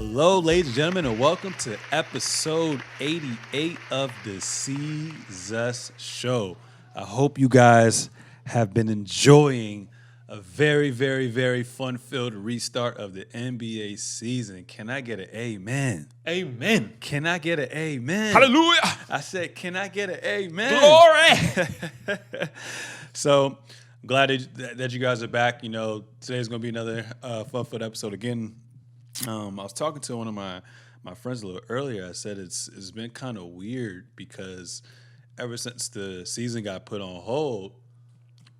Hello, ladies and gentlemen, and welcome to episode 88 of the Seezus Show. I hope you guys have been enjoying a very, very, very fun-filled restart of the NBA season. Can I get an amen? Amen. Can I get an amen? Hallelujah. I said, can I get an amen? Glory. So, I'm glad that you guys are back. You know, today's going to be another fun-filled episode again. I was talking to one of my friends a little earlier. I said it's been kind of weird because ever since the season got put on hold,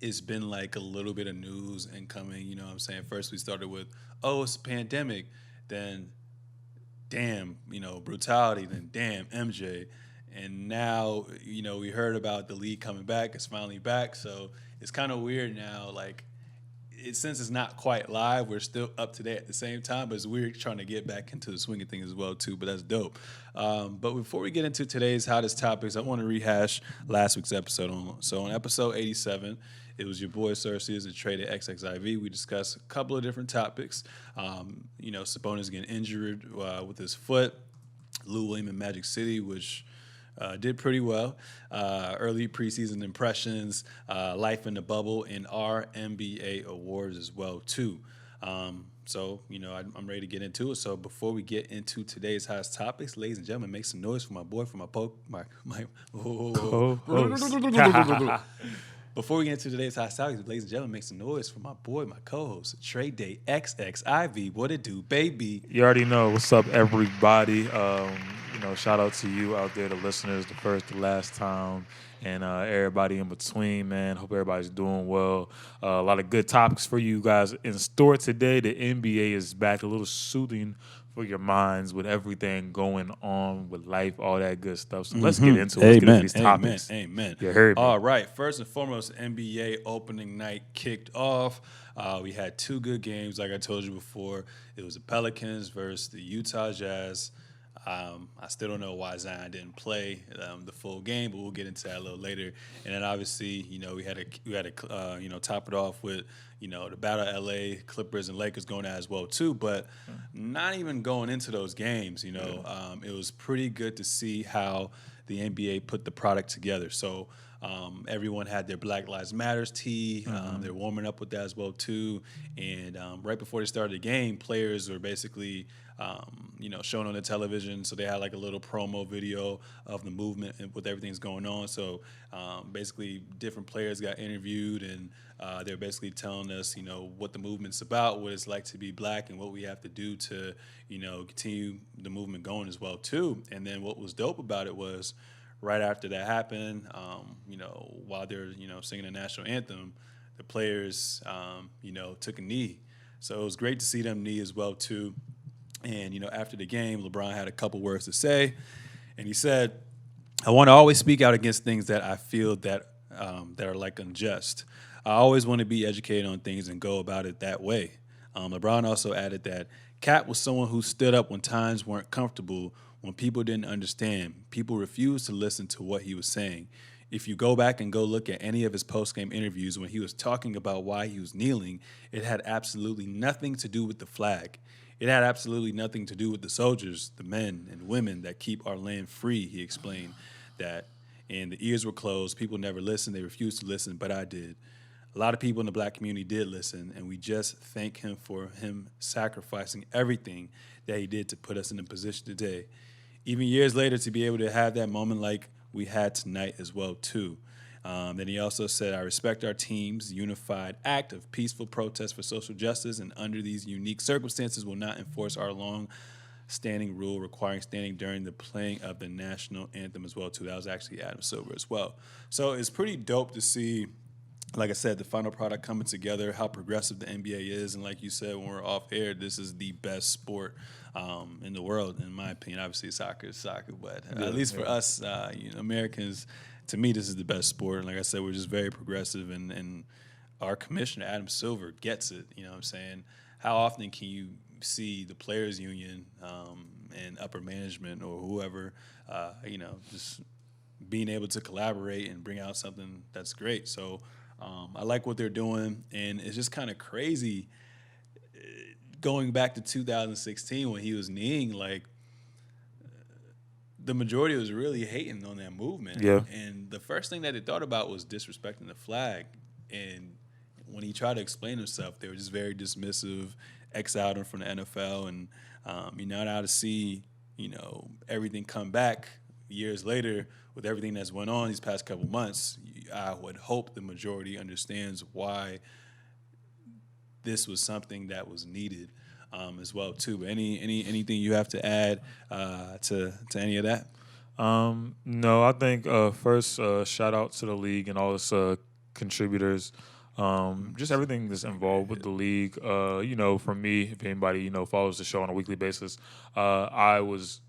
it's been like a little bit of news incoming. You know what I'm saying? First we started with, it's a pandemic. Then, damn, brutality. Then, damn, MJ. And now, we heard about the league coming back. It's finally back. So it's kind of weird now, like, since it's not quite live, we're still up to date at the same time, but it's weird trying to get back into the swing of things as well, too, but that's dope. But before we get into today's hottest topics, I want to rehash last week's episode. So on episode 87, it was your boy, Seezus, that traded XXIV. We discussed a couple of different topics. Sabonis getting injured with his foot, Lou Williams in Magic City, which did pretty well. Early preseason impressions, life in the bubble, and our NBA awards as well too. I'm ready to get into it. So before we get into today's hottest topics, ladies and gentlemen, make some noise for my boy, for my Before we get into today's hottest topics, ladies and gentlemen, make some noise for my boy, my co-host, Trade Day XXIV. What it do, baby? You already know what's up, everybody. Shout out to you out there, the listeners, the first, the last time, and everybody in between, man. Hope everybody's doing well. A lot of good topics for you guys in store today. The NBA is back, a little soothing for your minds with everything going on with life, all that good stuff. So let's get into it. Let's get into these topics. Amen. You heard me. All right. First and foremost, NBA opening night kicked off. We had two good games, like I told you before. It was the Pelicans versus the Utah Jazz. I still don't know why Zion didn't play the full game, but we'll get into that a little later. And then obviously, we had to top it off with the battle of LA, Clippers and Lakers going out as well too. But not even going into those games, it was pretty good to see how the NBA put the product together. So everyone had their Black Lives Matters tee. They're warming up with that as well too. And right before they started the game, players were basically shown on the television. So they had like a little promo video of the movement and with everything's going on. So basically different players got interviewed and they're basically telling us, what the movement's about, what it's like to be black and what we have to do to, continue the movement going as well too. And then what was dope about it was right after that happened, while they're, singing the national anthem, the players, took a knee. So it was great to see them knee as well too. And, after the game, LeBron had a couple words to say. And he said, I want to always speak out against things that I feel that are like unjust. I always want to be educated on things and go about it that way. LeBron also added that Cat was someone who stood up when times weren't comfortable, when people didn't understand. People refused to listen to what he was saying. If you go back and go look at any of his post-game interviews when he was talking about why he was kneeling, it had absolutely nothing to do with the flag. It had absolutely nothing to do with the soldiers, the men and women that keep our land free, he explained that. And the ears were closed. People never listened. They refused to listen, but I did. A lot of people in the black community did listen, and we just thank him for him sacrificing everything that he did to put us in the position today. Even years later, to be able to have that moment like we had tonight as well, too. Then he also said, I respect our team's unified act of peaceful protest for social justice, and under these unique circumstances will not enforce our long-standing rule requiring standing during the playing of the national anthem as well, too. That was actually Adam Silver as well. So it's pretty dope to see, like I said, the final product coming together, how progressive the NBA is. And like you said, when we're off air, this is the best sport in the world, in my opinion. Obviously, soccer is soccer, but at least for us, Americans, to me, this is the best sport. And like I said, we're just very progressive, and our commissioner, Adam Silver, gets it. You know what I'm saying? How often can you see the players' union and upper management or whoever, just being able to collaborate and bring out something that's great? So I like what they're doing, and it's just kind of crazy going back to 2016 when he was kneeing, like the majority was really hating on that movement. Yeah. And the first thing that they thought about was disrespecting the flag. And when he tried to explain himself, they were just very dismissive, exiled him from the NFL. And you know, now to see, you know, everything come back years later with everything that's went on these past couple months, I would hope the majority understands why this was something that was needed as well too. But anything you have to add to any of that? No, I think first shout out to the league and all its contributors. Just everything that's involved with the league. You know, for me, if anybody follows the show on a weekly basis, I was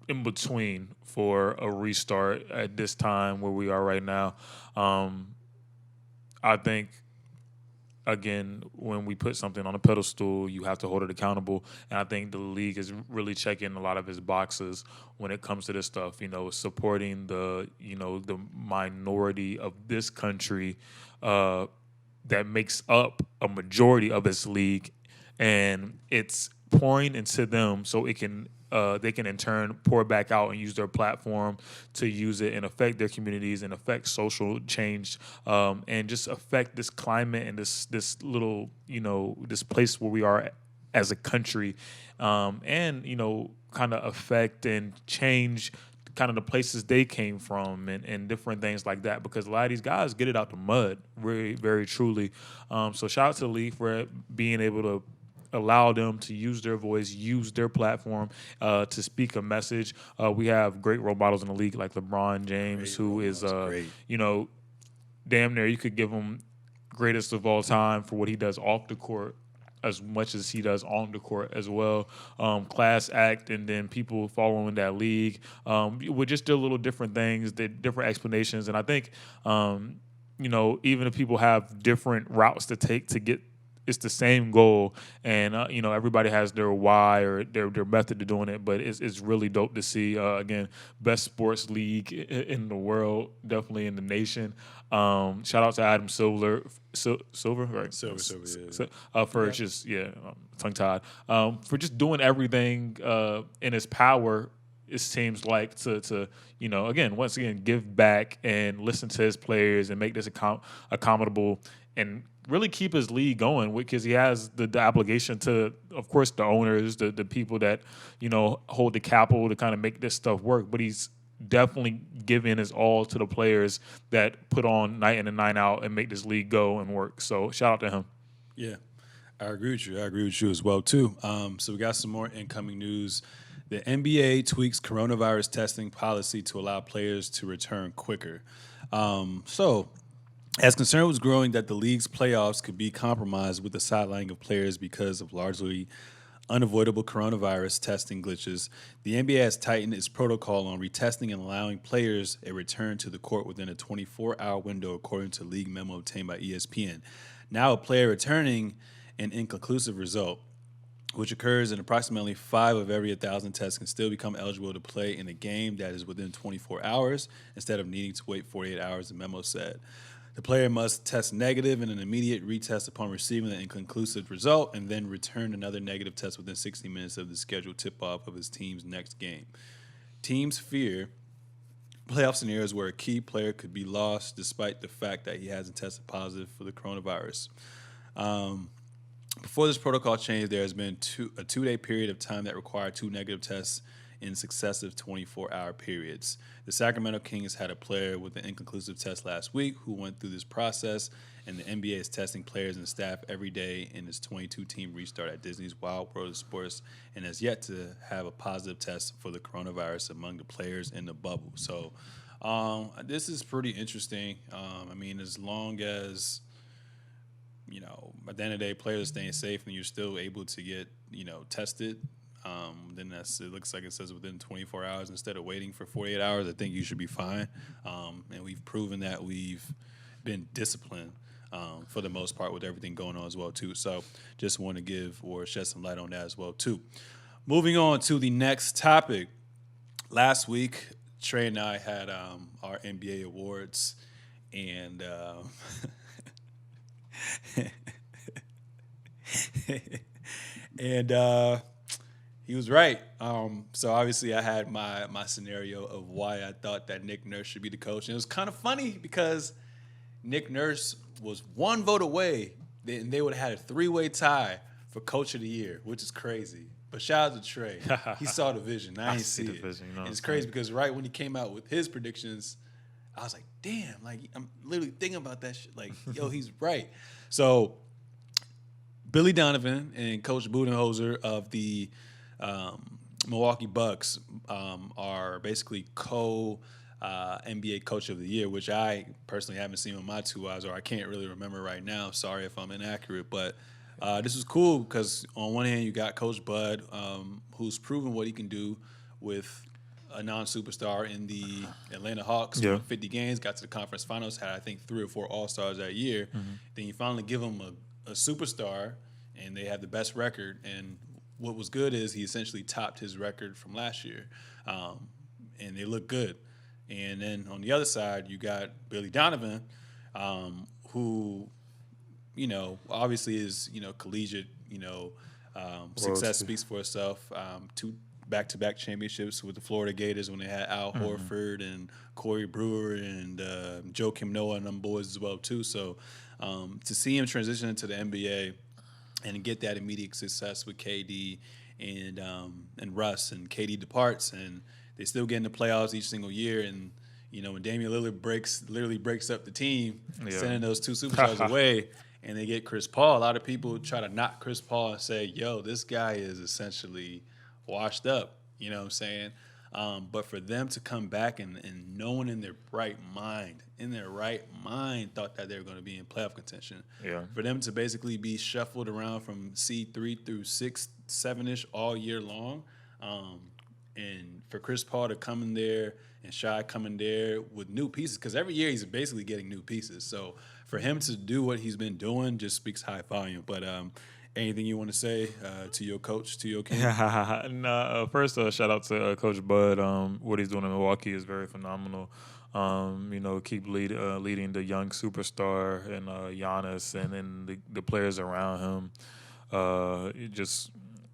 in between for a restart at this time where we are right now. I think again, when we put something on a pedestal, you have to hold it accountable. And I think the league is really checking a lot of its boxes when it comes to this stuff. You know, supporting the minority of this country that makes up a majority of its league, and it's pouring into them so it can. They can in turn pour back out and use their platform to use it and affect their communities and affect social change and just affect this climate and this little this place where we are as a country and kind of affect and change kind of the places they came from and different things like that, because a lot of these guys get it out the mud very, very truly. So shout out to the league for being able to allow them to use their voice, use their platform to speak a message. We have great role models in the league like LeBron James, who is, damn near you could give him greatest of all time for what he does off the court as much as he does on the court as well. Class act, and then people following that league with just their little different things, the different explanations. And I think, even if people have different routes to take to get, it's the same goal, and everybody has their why or their method to doing it. But it's really dope to see. Again, best sports league in the world, definitely in the nation. Shout out to Adam Silver, right? Silver, For just tongue tied. For just doing everything in his power. It seems like to again, once again, give back and listen to his players and make this accountable and really keep his league going, because he has the obligation to, of course, the owners, the people that hold the capital to kind of make this stuff work. But he's definitely giving his all to the players that put on night in and night out and make this league go and work. So shout out to him. Yeah, I agree with you. I agree with you as well too. So we got some more incoming news. The NBA tweaks coronavirus testing policy to allow players to return quicker. As concern was growing that the league's playoffs could be compromised with the sidelining of players because of largely unavoidable coronavirus testing glitches, the NBA has tightened its protocol on retesting and allowing players a return to the court within a 24-hour window, according to a league memo obtained by ESPN. Now, a player returning an inconclusive result, which occurs in approximately 5 of every 1,000 tests, can still become eligible to play in a game that is within 24 hours instead of needing to wait 48 hours, the memo said. The player must test negative in an immediate retest upon receiving the inconclusive result and then return another negative test within 60 minutes of the scheduled tip-off of his team's next game. Teams fear playoff scenarios where a key player could be lost despite the fact that he hasn't tested positive for the coronavirus. Before this protocol change, there has been a 2-day period of time that required 2 negative tests in successive 24-hour periods. The Sacramento Kings had a player with an inconclusive test last week who went through this process, and the NBA is testing players and staff every day in its 22-team restart at Disney's Wild World of Sports, and has yet to have a positive test for the coronavirus among the players in the bubble. So this is pretty interesting. As long as at the end of the day, players are staying safe and you're still able to get, tested, then it looks like it says within 24 hours instead of waiting for 48 hours. I think you should be fine. And we've proven that we've been disciplined for the most part with everything going on as well, too. So just want to give or shed some light on that as well, too. Moving on to the next topic. Last week, Trey and I had our NBA awards, and And he was right. So obviously, I had my scenario of why I thought that Nick Nurse should be the coach, and it was kind of funny because Nick Nurse was one vote away, and they would have had a 3-way tie for Coach of the Year, which is crazy. But shout out to Trey. He saw the vision. I ain't see the it. vision, you know And what it's I'm crazy saying? because right when he came out with his predictions, I was like, damn, like I'm literally thinking about that shit. Like, yo, he's right. So Billy Donovan and Coach Budenholzer of the Milwaukee Bucks are basically NBA Coach of the Year, which I personally haven't seen with my 2 eyes, or I can't really remember right now. Sorry if I'm inaccurate, but this is cool because on one hand you got Coach Bud, who's proven what he can do with a non-superstar in the Atlanta Hawks. Yeah. Won 50 games, got to the conference finals, had I think 3 or 4 All-Stars that year. Then you finally give him a superstar, and they have the best record. And what was good is he essentially topped his record from last year, and they look good. And then on the other side, you got Billy Donovan, who, obviously is, collegiate, success Royalty. speaks for itself. 2 back-to-back championships with the Florida Gators when they had Al Horford and Corey Brewer and Joakim Noah and them boys as well too. So to see him transition into the NBA and get that immediate success with KD and Russ, and KD departs and they still get in the playoffs each single year, and when Damian Lillard literally breaks up the team, sending those 2 superstars away, and they get Chris Paul. A lot of people try to knock Chris Paul and say, yo, this guy is essentially washed up, you know what I'm saying? But for them to come back and no one in their right mind thought that they were going to be in playoff contention. Yeah. For them to basically be shuffled around from seed 3 through 6, 7-ish all year long, and for Chris Paul to come in there and Shai come in there with new pieces, because every year he's basically getting new pieces. So for him to do what he's been doing just speaks high volume. But anything you want to say to your coach, to your king? First, shout out to Coach Bud. What he's doing in Milwaukee is very phenomenal. Keep leading the young superstar and Giannis and then the players around him.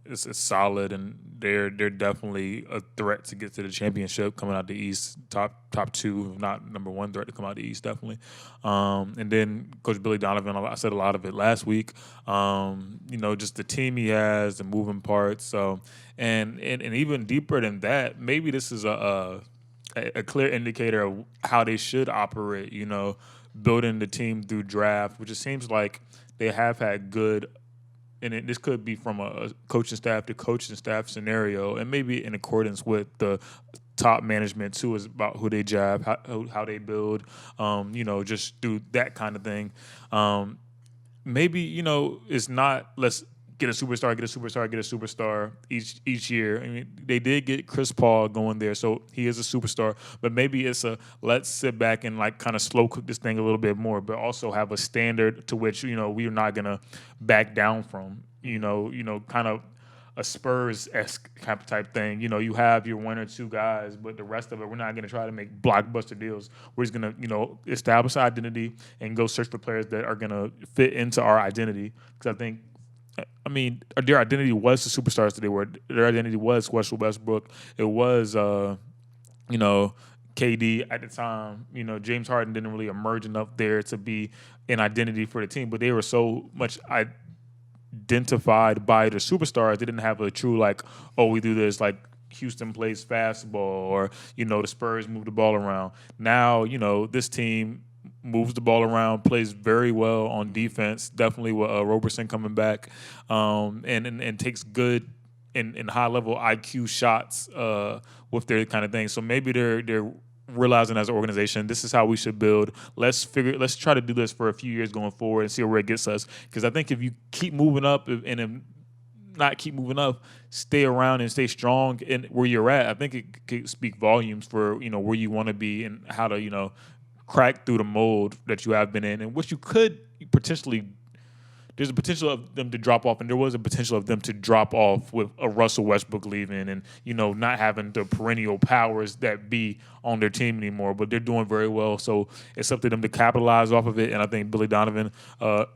It's solid, and they're definitely a threat to get to the championship coming out the East. Top 2, if not number 1 threat to come out the East, definitely. And then Coach Billy Donovan, I said a lot of it last week. Just the team he has, the moving parts. So and even deeper than that, maybe this is a clear indicator of how they should operate. Building the team through draft, which it seems like they have had good. And this could be from a coaching staff to coaching staff scenario, and maybe in accordance with the top management too, is about who they jab, how they build, just through that kind of thing. Maybe it's not let's get a superstar each year. I mean, they did get Chris Paul going there, so he is a superstar. But maybe it's let's sit back and like kind of slow cook this thing a little bit more, but also have a standard to which we are not gonna back down from. Kind of a Spurs-esque type thing. You have your 1 or 2 guys, but the rest of it, we're not gonna try to make blockbuster deals. We're just gonna establish identity and go search for players that are gonna fit into our identity. Because their identity was the superstars that they were. Their identity was Russell Westbrook. It was, KD at the time. James Harden didn't really emerge enough there to be an identity for the team, but they were so much identified by the superstars. They didn't have a true we do this like Houston plays fastball, or the Spurs move the ball around. Now this team moves the ball around, plays very well on defense, definitely with Roberson coming back, and takes good and high-level IQ shots with their kind of thing. So maybe they're realizing as an organization, this is how we should build. Let's try to do this for a few years going forward and see where it gets us. Because I think if you keep moving up and not keep moving up, stay around and stay strong in where you're at, I think it could speak volumes for where you want to be and how to crack through the mold that you have been in, and which you could potentially. There's a potential of them to drop off, and there was a potential of them to drop off with a Russell Westbrook leaving, and not having the perennial powers that be on their team anymore. But they're doing very well, so it's up to them to capitalize off of it. And I think Billy Donovan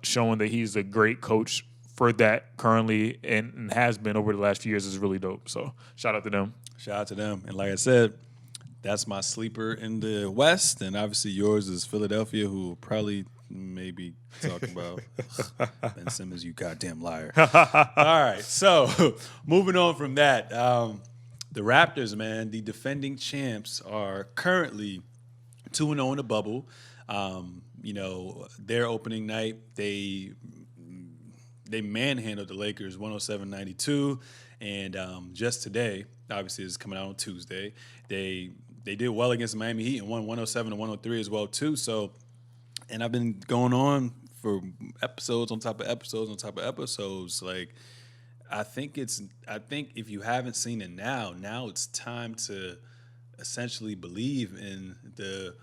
showing that he's a great coach for that currently and has been over the last few years is really dope. So shout out to them. Shout out to them. And like I said, that's my sleeper in the West. And obviously yours is Philadelphia, who will probably maybe talk about Ben Simmons, you goddamn liar. All right. So moving on from that, the Raptors, man, the defending champs are currently 2-0 in the bubble. Their opening night, they manhandled the Lakers 107-92. And just today, obviously it's coming out on Tuesday, they did well against the Miami Heat and won 107-103 as well too. So, and I've been going on for episodes on top of episodes on top of episodes. Like, I think if you haven't seen it now it's time to essentially believe in the,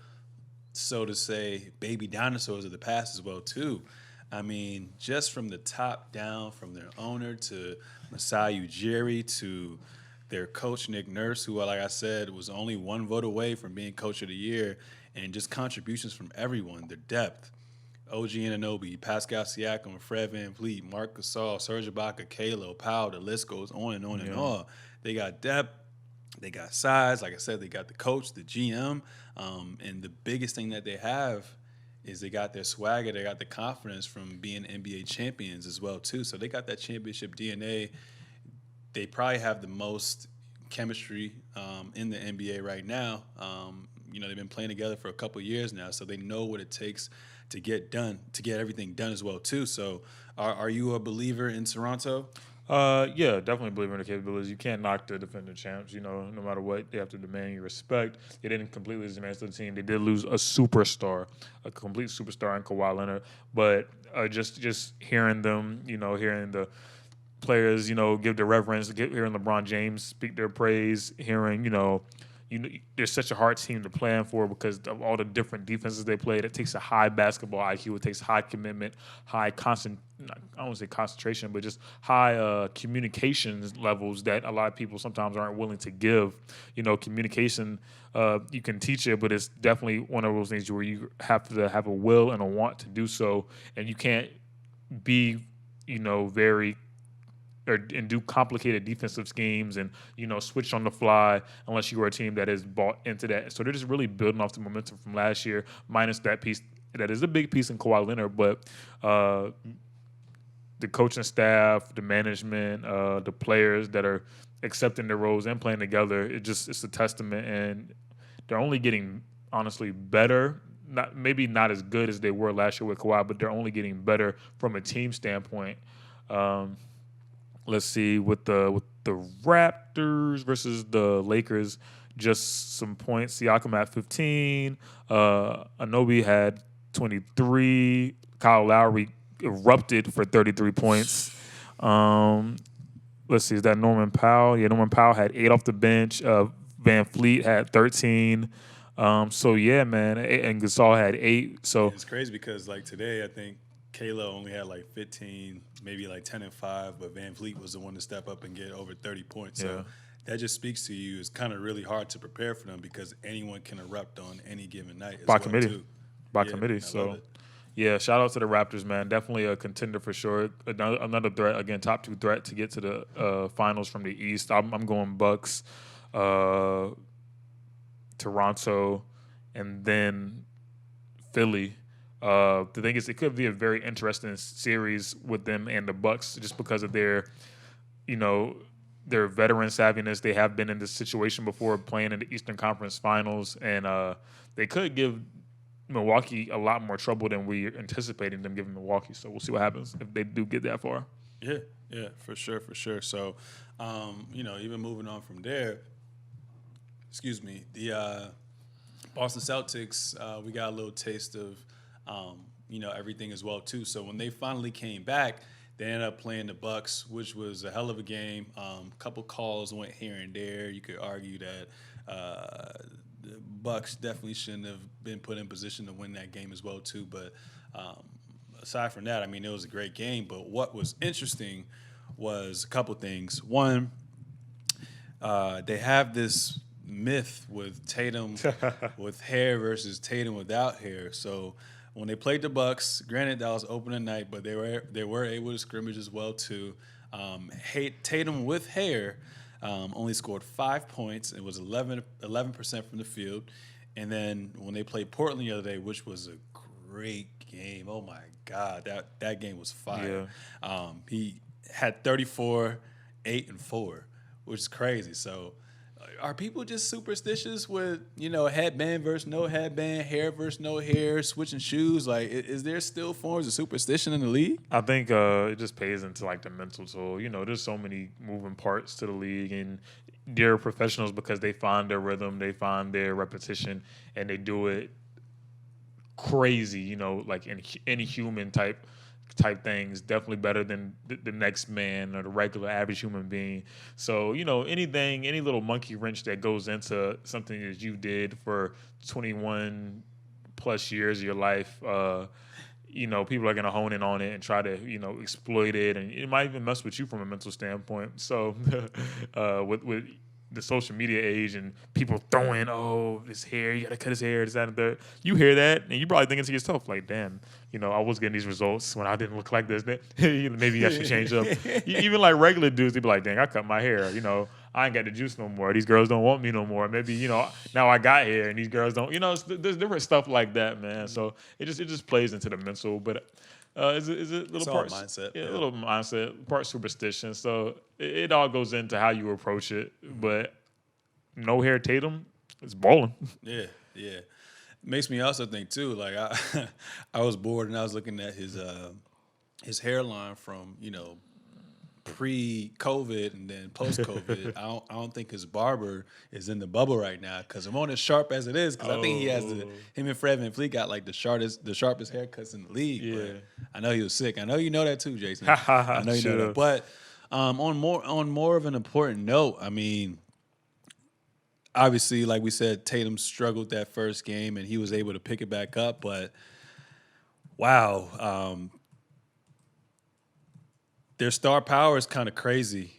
so to say, baby dinosaurs of the past as well too. I mean, just from the top down, from their owner to Masai Ujiri to their coach, Nick Nurse, who, like I said, was only one vote away from being coach of the year, and just contributions from everyone, their depth. OG Anunoby, Pascal Siakam, Fred VanVleet, Marc Gasol, Serge Ibaka, Kalo, Powell, the list goes on and on and on. They got depth, they got size. Like I said, they got the coach, the GM, and the biggest thing that they have is they got their swagger, they got the confidence from being NBA champions as well too. So they got that championship DNA. They probably have the most chemistry in the NBA right now. They've been playing together for a couple years now, so they know what it takes to get everything done as well too. So are you a believer in Toronto? Yeah, definitely believe in the capabilities. You can't knock the defending champs. No matter what, they have to demand your respect. They didn't completely dismantle the team. They did lose a superstar, a complete superstar in Kawhi Leonard. But just hearing them, hearing the players, give their reverence, hearing LeBron James speak their praise, hearing, they're such a hard team to plan for because of all the different defenses they played. It takes a high basketball IQ. It takes high commitment, I don't want to say concentration, but just high communications levels that a lot of people sometimes aren't willing to give. Communication, you can teach it, but it's definitely one of those things where you have to have a will and a want to do so, and you can't be, and do complicated defensive schemes and switch on the fly unless you are a team that is bought into that. So they're just really building off the momentum from last year, minus that piece that is a big piece in Kawhi Leonard, but the coaching staff, the management, the players that are accepting their roles and playing together, it's a testament, and they're only getting honestly better. Maybe not as good as they were last year with Kawhi, but they're only getting better from a team standpoint. Let's see, with the Raptors versus the Lakers, just some points. Siakam had 15. Anunoby had 23. Kyle Lowry erupted for 33 points. Let's see, is that Norman Powell? Yeah, Norman Powell had 8 off the bench. Van Fleet had 13. So, yeah, man. And Gasol had 8. So it's crazy because, like, today, I think Kalo only had like 15, maybe like 10 and 5, but Van Vliet was the one to step up and get over 30 points. Yeah. So that just speaks to you. It's kind of really hard to prepare for them because anyone can erupt on any given night. By committee. So, yeah, shout out to the Raptors, man. Definitely a contender for sure. Another threat, again, top 2 threat to get to the finals from the East. I'm going Bucks, Toronto, and then Philly. The thing is, it could be a very interesting series with them and the Bucks, just because of their veteran savviness. They have been in this situation before, playing in the Eastern Conference Finals, and they could give Milwaukee a lot more trouble than we're anticipating them giving Milwaukee. So we'll see what happens if they do get that far. Yeah, for sure. So, even moving on from there, the Boston Celtics, we got a little taste of everything as well too. So when they finally came back, they ended up playing the Bucks, which was a hell of a game. Couple calls went here and there. You could argue that the Bucks definitely shouldn't have been put in position to win that game as well too. But aside from that, I mean, it was a great game. But what was interesting was a couple things. One, they have this myth with Tatum with hair versus Tatum without hair. So when they played the Bucks, granted that was opening night, but they were able to scrimmage as well too. Tatum with hair only scored 5 points. It was 11% from the field. And then when they played Portland the other day, which was a great game. Oh my God, that game was fire. Yeah. He had 34, 8 and 4, which is crazy. So are people just superstitious with, headband versus no headband, hair versus no hair, switching shoes? Like, is there still forms of superstition in the league? I think it just pays into like the mental toll. There's so many moving parts to the league, and they're professionals because they find their rhythm, they find their repetition, and they do it crazy. Like in inhuman type things, definitely better than the next man or the regular average human being. So, any little monkey wrench that goes into something that you did for 21 plus years of your life, people are going to hone in on it and try to, exploit it. And it might even mess with you from a mental standpoint. So with the social media age and people throwing, his hair, you got to cut his hair, this, that, and that. You hear that, and you probably thinking to yourself, like, damn, I was getting these results when I didn't look like this. Maybe I should change up. Even like regular dudes, they be like, dang, I cut my hair. I ain't got the juice no more. These girls don't want me no more. Maybe, now I got hair and these girls don't. There's different stuff like that, man. So it just plays into the mental. But is it little part mindset? Yeah, a little mindset, part superstition. So it all goes into how you approach it. But no hair Tatum is balling. Yeah. Makes me also think too. Like I was bored and I was looking at his hairline from pre-COVID and then post-COVID. I don't think his barber is in the bubble right now because I'm on as sharp as it is. Because I think he has him and Fred VanVleet got like the sharpest haircuts in the league. Yeah. But I know he was sick. I know you know that too, Jason. I know you know that. But on more of an important note, I mean, obviously, like we said, Tatum struggled that first game and he was able to pick it back up. But wow. Their star power is kind of crazy,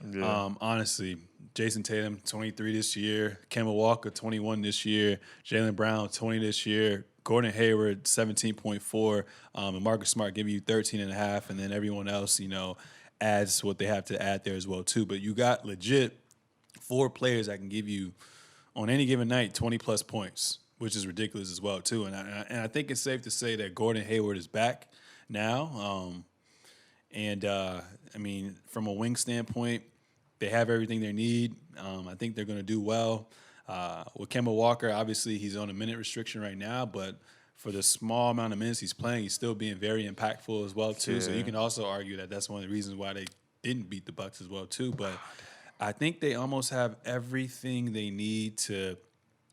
honestly. Jason Tatum, 23 this year. Kemba Walker, 21 this year. Jaylen Brown, 20 this year. Gordon Hayward, 17.4. And Marcus Smart giving you 13.5. And then everyone else, adds what they have to add there as well, too. But you got legit 4 players that can give you, on any given night, 20-plus points, which is ridiculous as well, too. And I think it's safe to say that Gordon Hayward is back now. I mean, from a wing standpoint, they have everything they need. I think they're going to do well. With Kemba Walker, obviously he's on a minute restriction right now, but for the small amount of minutes he's playing, he's still being very impactful as well, too. Yeah. So you can also argue that that's one of the reasons why they didn't beat the Bucks as well, too. But I think they almost have everything they need to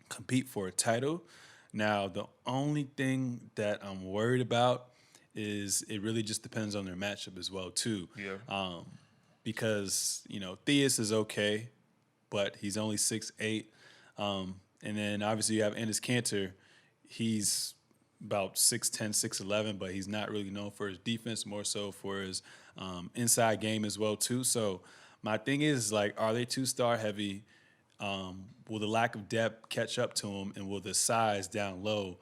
compete for a title. Now, the only thing that I'm worried about is it really just depends on their matchup as well, too. Yeah. Because, Theus is okay, but he's only 6'8". And then obviously you have Enes Kanter. He's about 6'10", 6'11", but he's not really known for his defense, more so for his inside game as well, too. So my thing is, like, are they too star heavy? Will the lack of depth catch up to them, and will the size down low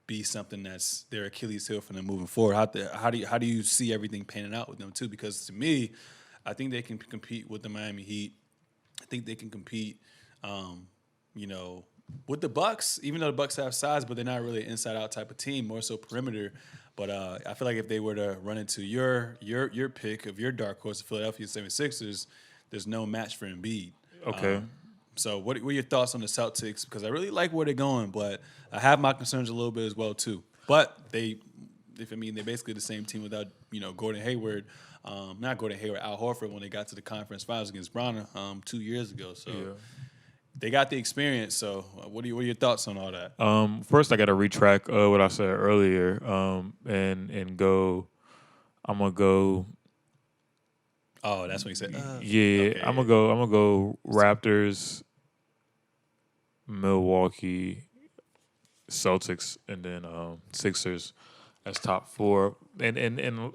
be something that's their Achilles heel for them moving forward? How do you see everything panning out with them too? Because to me, I think they can compete with the Miami Heat. I think they can compete, with the Bucks. Even though the Bucks have size, but they're not really an inside-out type of team, more so perimeter. But I feel like if they were to run into your pick of your dark horse, the Philadelphia 76ers, there's no match for Embiid. Okay. So what are your thoughts on the Celtics? Because I really like where they're going, but I have my concerns a little bit as well too. But they're basically the same team without Gordon Hayward, not Gordon Hayward, Al Horford when they got to the conference finals against Brown 2 years ago. So they got the experience. So what are your thoughts on all that? First, I got to retract what I said earlier, and go. I'm gonna go. Oh, that's what he said. Okay. I'm gonna go Raptors, Milwaukee, Celtics, and then Sixers as top 4. And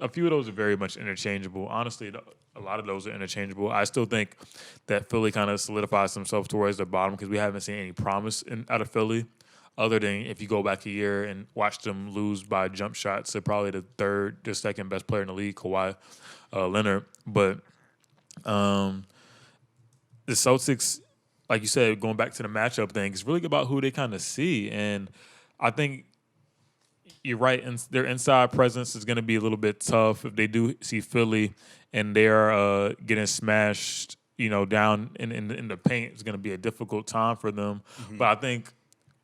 a few of those are very much interchangeable. Honestly, a lot of those are interchangeable. I still think that Philly kind of solidifies themselves towards the bottom because we haven't seen any promise out of Philly. other than if you go back a year and watch them lose by jump shots to probably the second best player in the league, Kawhi Leonard. But the Celtics, like you said, going back to the matchup thing, it's really about who they kind of see. And I think you're right. And their inside presence is going to be a little bit tough if they do see Philly and they're getting smashed, down in the paint. It's going to be a difficult time for them. Mm-hmm. But I think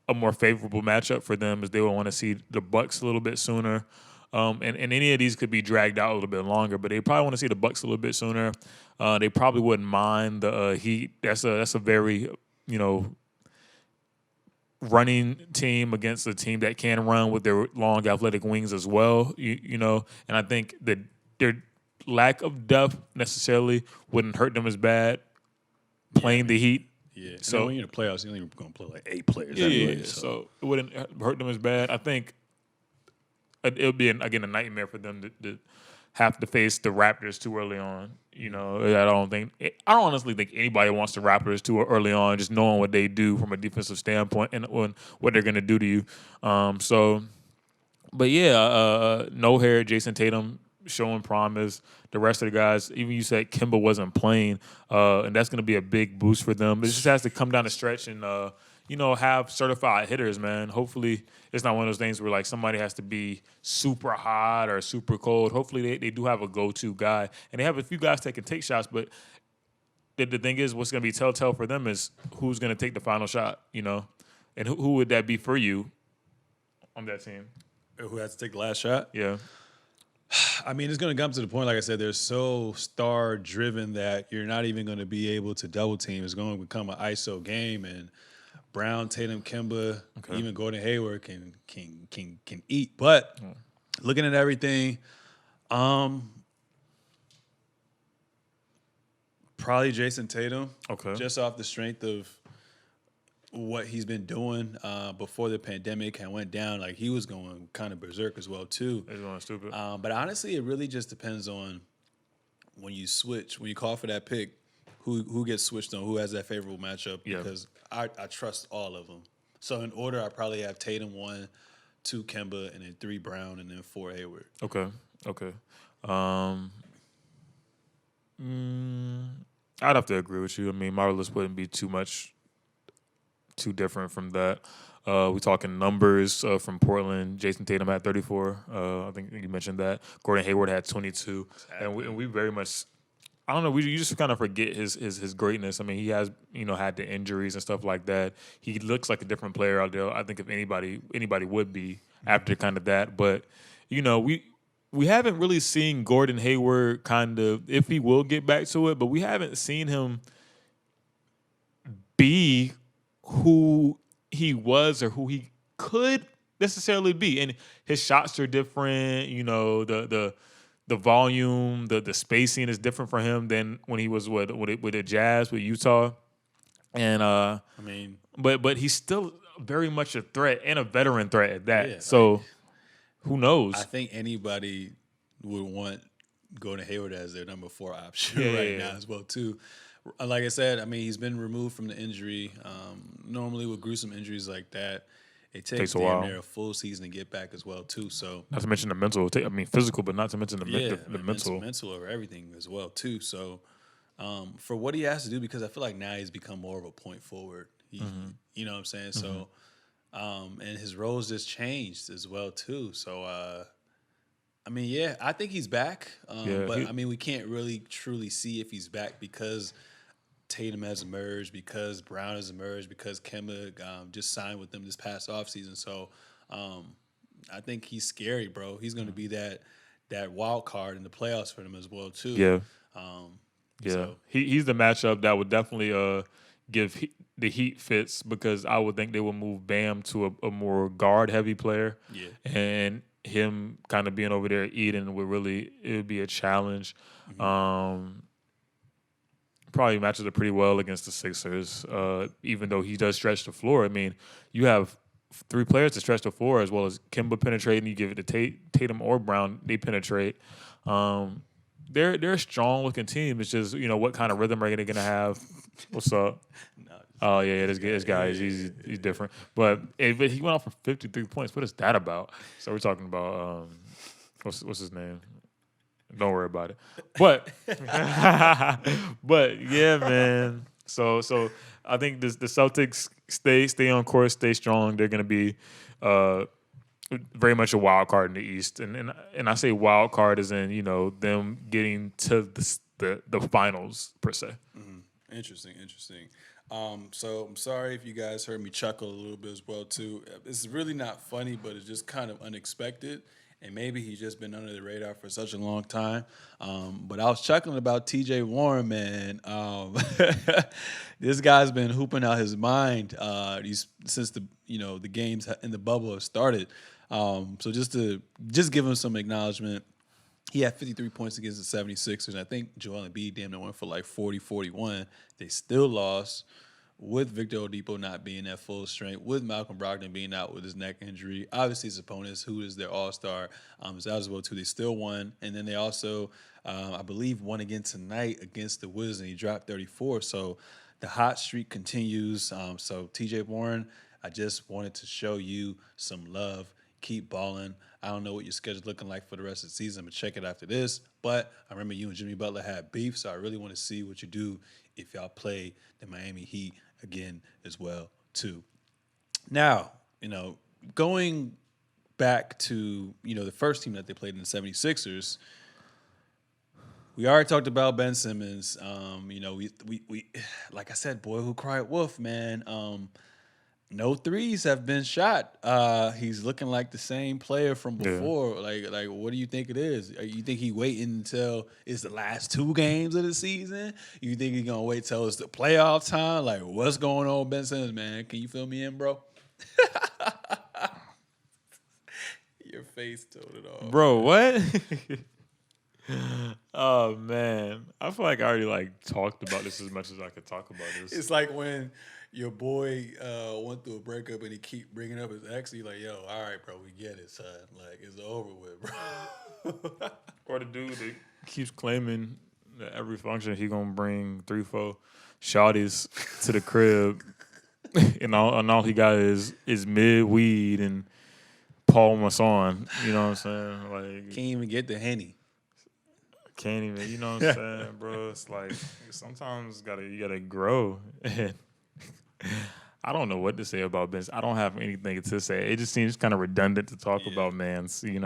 a more favorable matchup for them is they will want to see the Bucks a little bit sooner. And any of these could be dragged out a little bit longer, but they probably want to see the Bucks a little bit sooner. They probably wouldn't mind the Heat. That's a very running team against a team that can run with their long athletic wings as well. And I think that their lack of depth necessarily wouldn't hurt them as bad playing the Heat. Yeah. So when you're in the playoffs, you're only going to play like 8 players. Yeah. Anyway, So it wouldn't hurt them as bad. I think it would be, a nightmare for them to have to face the Raptors too early on. I don't honestly think anybody wants the Raptors too early on, just knowing what they do from a defensive standpoint and what they're going to do to you. No hair, Jason Tatum showing promise. The rest of the guys, even you said Kemba wasn't playing, and that's going to be a big boost for them. It just has to come down the stretch and have certified hitters, man. Hopefully, it's not one of those things where like somebody has to be super hot or super cold. Hopefully, they do have a go-to guy, and they have a few guys that can take shots. But the thing is, what's going to be telltale for them is who's going to take the final shot, and who would that be for you on that team? Who has to take the last shot? Yeah. I mean, it's going to come to the point, like I said, they're so star-driven that you're not even going to be able to double team. It's going to become an ISO game, and Brown, Tatum, Kemba, even Gordon Hayward can eat. But looking at everything, probably Jason Tatum. Okay. Just off the strength of what he's been doing before the pandemic and went down. Like, he was going kind of berserk as well, too. He's going stupid. But honestly, it really just depends on when you call for that pick, who gets switched on, who has that favorable matchup, because I trust all of them. So in order, I probably have Tatum 1, 2 Kemba, and then 3 Brown, and then 4 Hayward. Okay. I'd have to agree with you. I mean, my list wouldn't be too different from that. We talking numbers from Portland. Jason Tatum had 34. I think you mentioned that. Gordon Hayward had 22. Exactly. And we very much, I don't know, you just kind of forget his greatness. I mean, he has, had the injuries and stuff like that. He looks like a different player out there. I think if anybody would be after kind of that. But, we haven't really seen Gordon Hayward kind of, if he will get back to it, but we haven't seen him be who he was or who he could necessarily be. And his shots are different, the volume, the spacing is different for him than when he was with the Jazz, with Utah. And but he's still very much a threat and a veteran threat at that. Yeah, so who knows? I think anybody would want Gordon Hayward as their number 4 option now as well too. Like I said, I mean, he's been removed from the injury. Normally with gruesome injuries like that, it takes damn near a full season to get back as well too. So not to mention the mental. I mean, physical, but not to mention the mental. Mental over everything as well too. So for what he has to do, because I feel like now he's become more of a point forward. You know what I'm saying? Mm-hmm. So and his roles just changed as well too. So I think he's back. But we can't really truly see if he's back because Tatum has emerged, because Brown has emerged, because Kemba just signed with them this past offseason. So I think he's scary, bro. He's going to be that wild card in the playoffs for them as well too. Yeah. So. He's the matchup that would definitely give the Heat fits, because I would think they would move Bam to a more guard-heavy player. Yeah. And him kind of being over there eating it would be a challenge. Mm-hmm. Probably matches up pretty well against the Sixers, even though he does stretch the floor. I mean, you have 3 players to stretch the floor, as well as Kemba penetrating. You give it to Tatum or Brown, they penetrate. They're a strong looking team. It's just, what kind of rhythm are they going to have? What's up? Oh yeah, this guy he's different. But he went off for 53 points. What is that about? So we're talking about what's his name? Don't worry about it. But but yeah, man. So I think the Celtics stay on course, stay strong. They're gonna be very much a wild card in the East, and I say wild card as in them getting to the finals per se. Mm-hmm. Interesting. So I'm sorry if you guys heard me chuckle a little bit as well too. It's really not funny, but it's just kind of unexpected. And maybe he's just been under the radar for such a long time. But I was chuckling about TJ Warren, man. This guy's been hooping out his mind since the games in the bubble have started. So just give him some acknowledgement. He had 53 points against the 76ers. I think Joel Embiid damn near went for like 40, 41. They still lost with Victor Oladipo not being at full strength, with Malcolm Brogdon being out with his neck injury. Obviously, his opponents, who is their all-star, is out as well too. They still won. And then they also, I believe, won again tonight against the Wizards, and he dropped 34. So the hot streak continues. So TJ Warren, I just wanted to show you some love. Keep balling. I don't know what your schedule's looking like for the rest of the season, but check it after this. But I remember you and Jimmy Butler had beef, so I really want to see what you do if y'all play the Miami Heat again as well, too. Now, going back to, the first team that they played in the 76ers, we already talked about Ben Simmons. We like I said, boy who cried wolf, man. No threes have been shot. He's looking like the same player from before. Yeah. Like, what do you think it is? You think he waiting until it's the last 2 games of the season? You think he's gonna wait till it's the playoff time? Like, what's going on with Ben Simmons, man? Can you fill me in, bro? Your face told it all, bro. What? Oh man, I feel like I already talked about this as much as I could talk about this. It's like when your boy went through a breakup and he keep bringing up his ex. He's like, "Yo, all right, bro, we get it, son. Like, it's over with, bro." Or the dude that keeps claiming that every function he gonna bring 3-4 shawties to the crib, and all he got is mid weed and Paul Masson. You know what I'm saying? Like, can't even get the Henny. Can't even, you know what I'm saying, bro? It's like sometimes you gotta grow. And I don't know what to say about Ben. I don't have anything to say. It just seems kind of redundant to talk about Mans. He's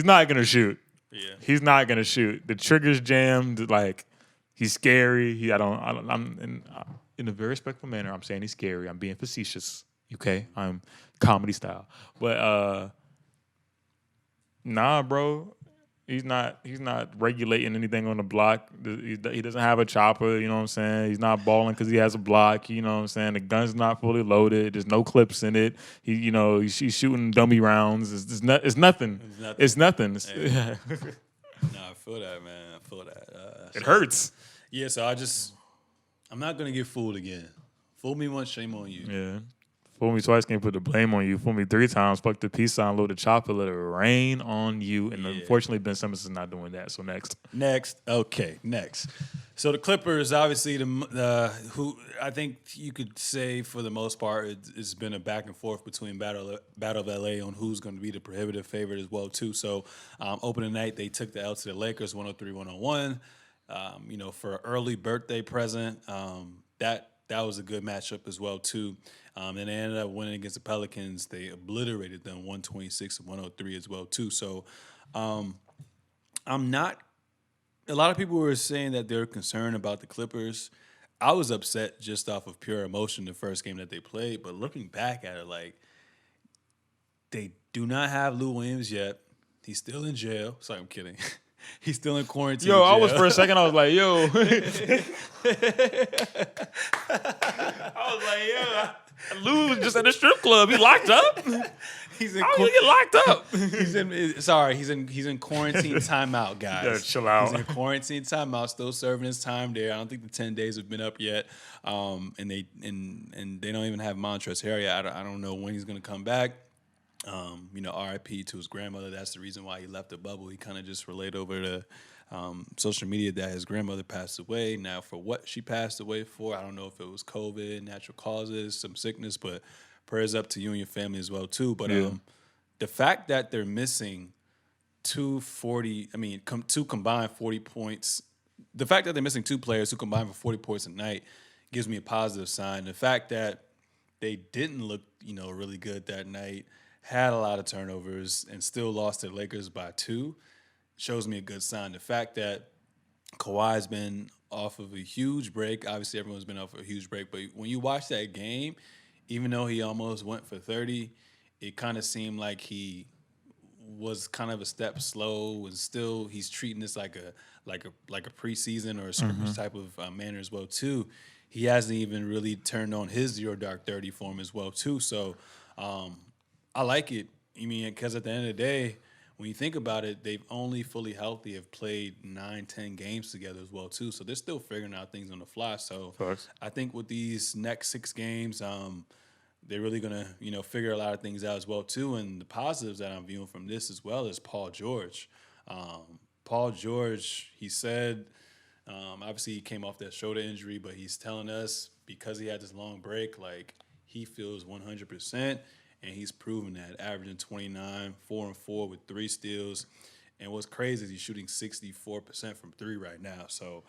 not gonna shoot. Yeah, he's not gonna shoot. The trigger's jammed. Like, he's scary. I'm in a very respectful manner. I'm saying he's scary. I'm being facetious. Okay, I'm comedy style, but nah, bro. He's not regulating anything on the block. He doesn't have a chopper, you know what I'm saying? He's not balling because he has a block, you know what I'm saying? The gun's not fully loaded. There's no clips in it. He's shooting dummy rounds. It's nothing. It's nothing. Hey. Nah, I feel that, man. I feel that. It hurts. Yeah, so I'm not going to get fooled again. Fool me once, shame on you. Yeah. Fool me twice, can't put the blame on you. Fool me 3 times, fuck the peace sign, load the chopper, let it rain on you. And unfortunately, Ben Simmons is not doing that. So next. Okay, next. So the Clippers, obviously, who I think you could say for the most part, it's been a back and forth between Battle of LA on who's going to be the prohibitive favorite as well too. So opening night, they took the L to the Lakers, 103-101. For an early birthday present, that was a good matchup as well too. And they ended up winning against the Pelicans. They obliterated them 126-103 as well too. So I'm not. A lot of people were saying that they're concerned about the Clippers. I was upset just off of pure emotion the first game that they played. But looking back at it, like, they do not have Lou Williams yet. He's still in jail. Sorry, I'm kidding. He's still in quarantine. Yo, I was for a second. I was like, yo. Lou was just at the strip club. He locked up. He's in How did he get locked up? He's in quarantine timeout, guys. Yeah, chill out. He's in quarantine timeout, still serving his time there. I don't think the 10 days have been up yet. And they don't even have Montrezl Harrell. I don't know when he's gonna come back. RIP to his grandmother. That's the reason why he left the bubble. He kind of just relayed over to social media that his grandmother passed away. Now, for what she passed away for, I don't know if it was COVID, natural causes, some sickness, but prayers up to you and your family as well too. But Yeah. the fact that they're missing two combined 40 points. The fact that they're missing two players who combined for 40 points a night gives me a positive sign. The fact that they didn't look, really good that night, had a lot of turnovers, and still lost to the Lakers by 2 shows me a good sign. The fact that Kawhi's been off of a huge break. Obviously, everyone's been off of a huge break. But when you watch that game, even though he almost went for 30, it kind of seemed like he was kind of a step slow, and still he's treating this like a preseason or a scrimmage type of manner as well too. He hasn't even really turned on his 0 dark 30 form as well too. So I like it. I mean, because at the end of the day, when you think about it, they've only fully healthy have played 9-10 games together as well too. So they're still figuring out things on the fly. So Facts. I think with these next 6 games, they're really gonna, figure a lot of things out as well too. And the positives that I'm viewing from this as well is Paul George. Paul George, he said, obviously he came off that shoulder injury, but he's telling us because he had this long break, like he feels 100%, and he's proven that, averaging 29, 4-4 with 3 steals. And what's crazy is he's shooting 64% from 3 right now. So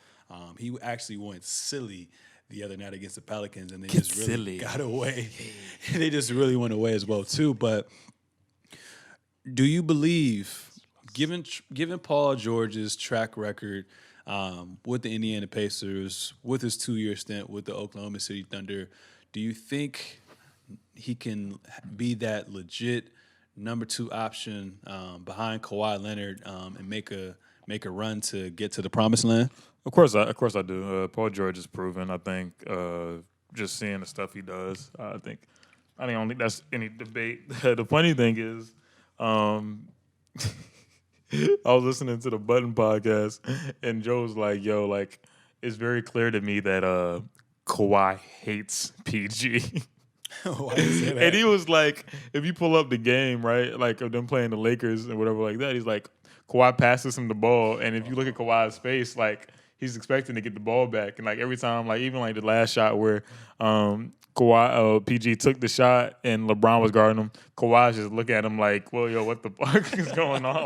he actually went silly the other night against the Pelicans, and they just really got away. They just really went away as well too. But do you believe, given Paul George's track record with the Indiana Pacers, with his 2-year stint with the Oklahoma City Thunder, do you think he can be that legit number 2 option behind Kawhi Leonard and make a run to get to the promised land? Of course I do. Paul George is proven. I think just seeing the stuff he does, I don't think that's any debate. The funny thing is, I was listening to the Button podcast, and Joe was like, "Yo, like it's very clear to me that Kawhi hates PG." Why do you say that? And he was like, if you pull up the game, right, like of them playing the Lakers and whatever like that, he's like, Kawhi passes him the ball, and if you look at Kawhi's face, like he's expecting to get the ball back, and like every time, like even like the last shot where PG took the shot and LeBron was guarding him, Kawhi's just looking at him like, well, yo, what the fuck is going on?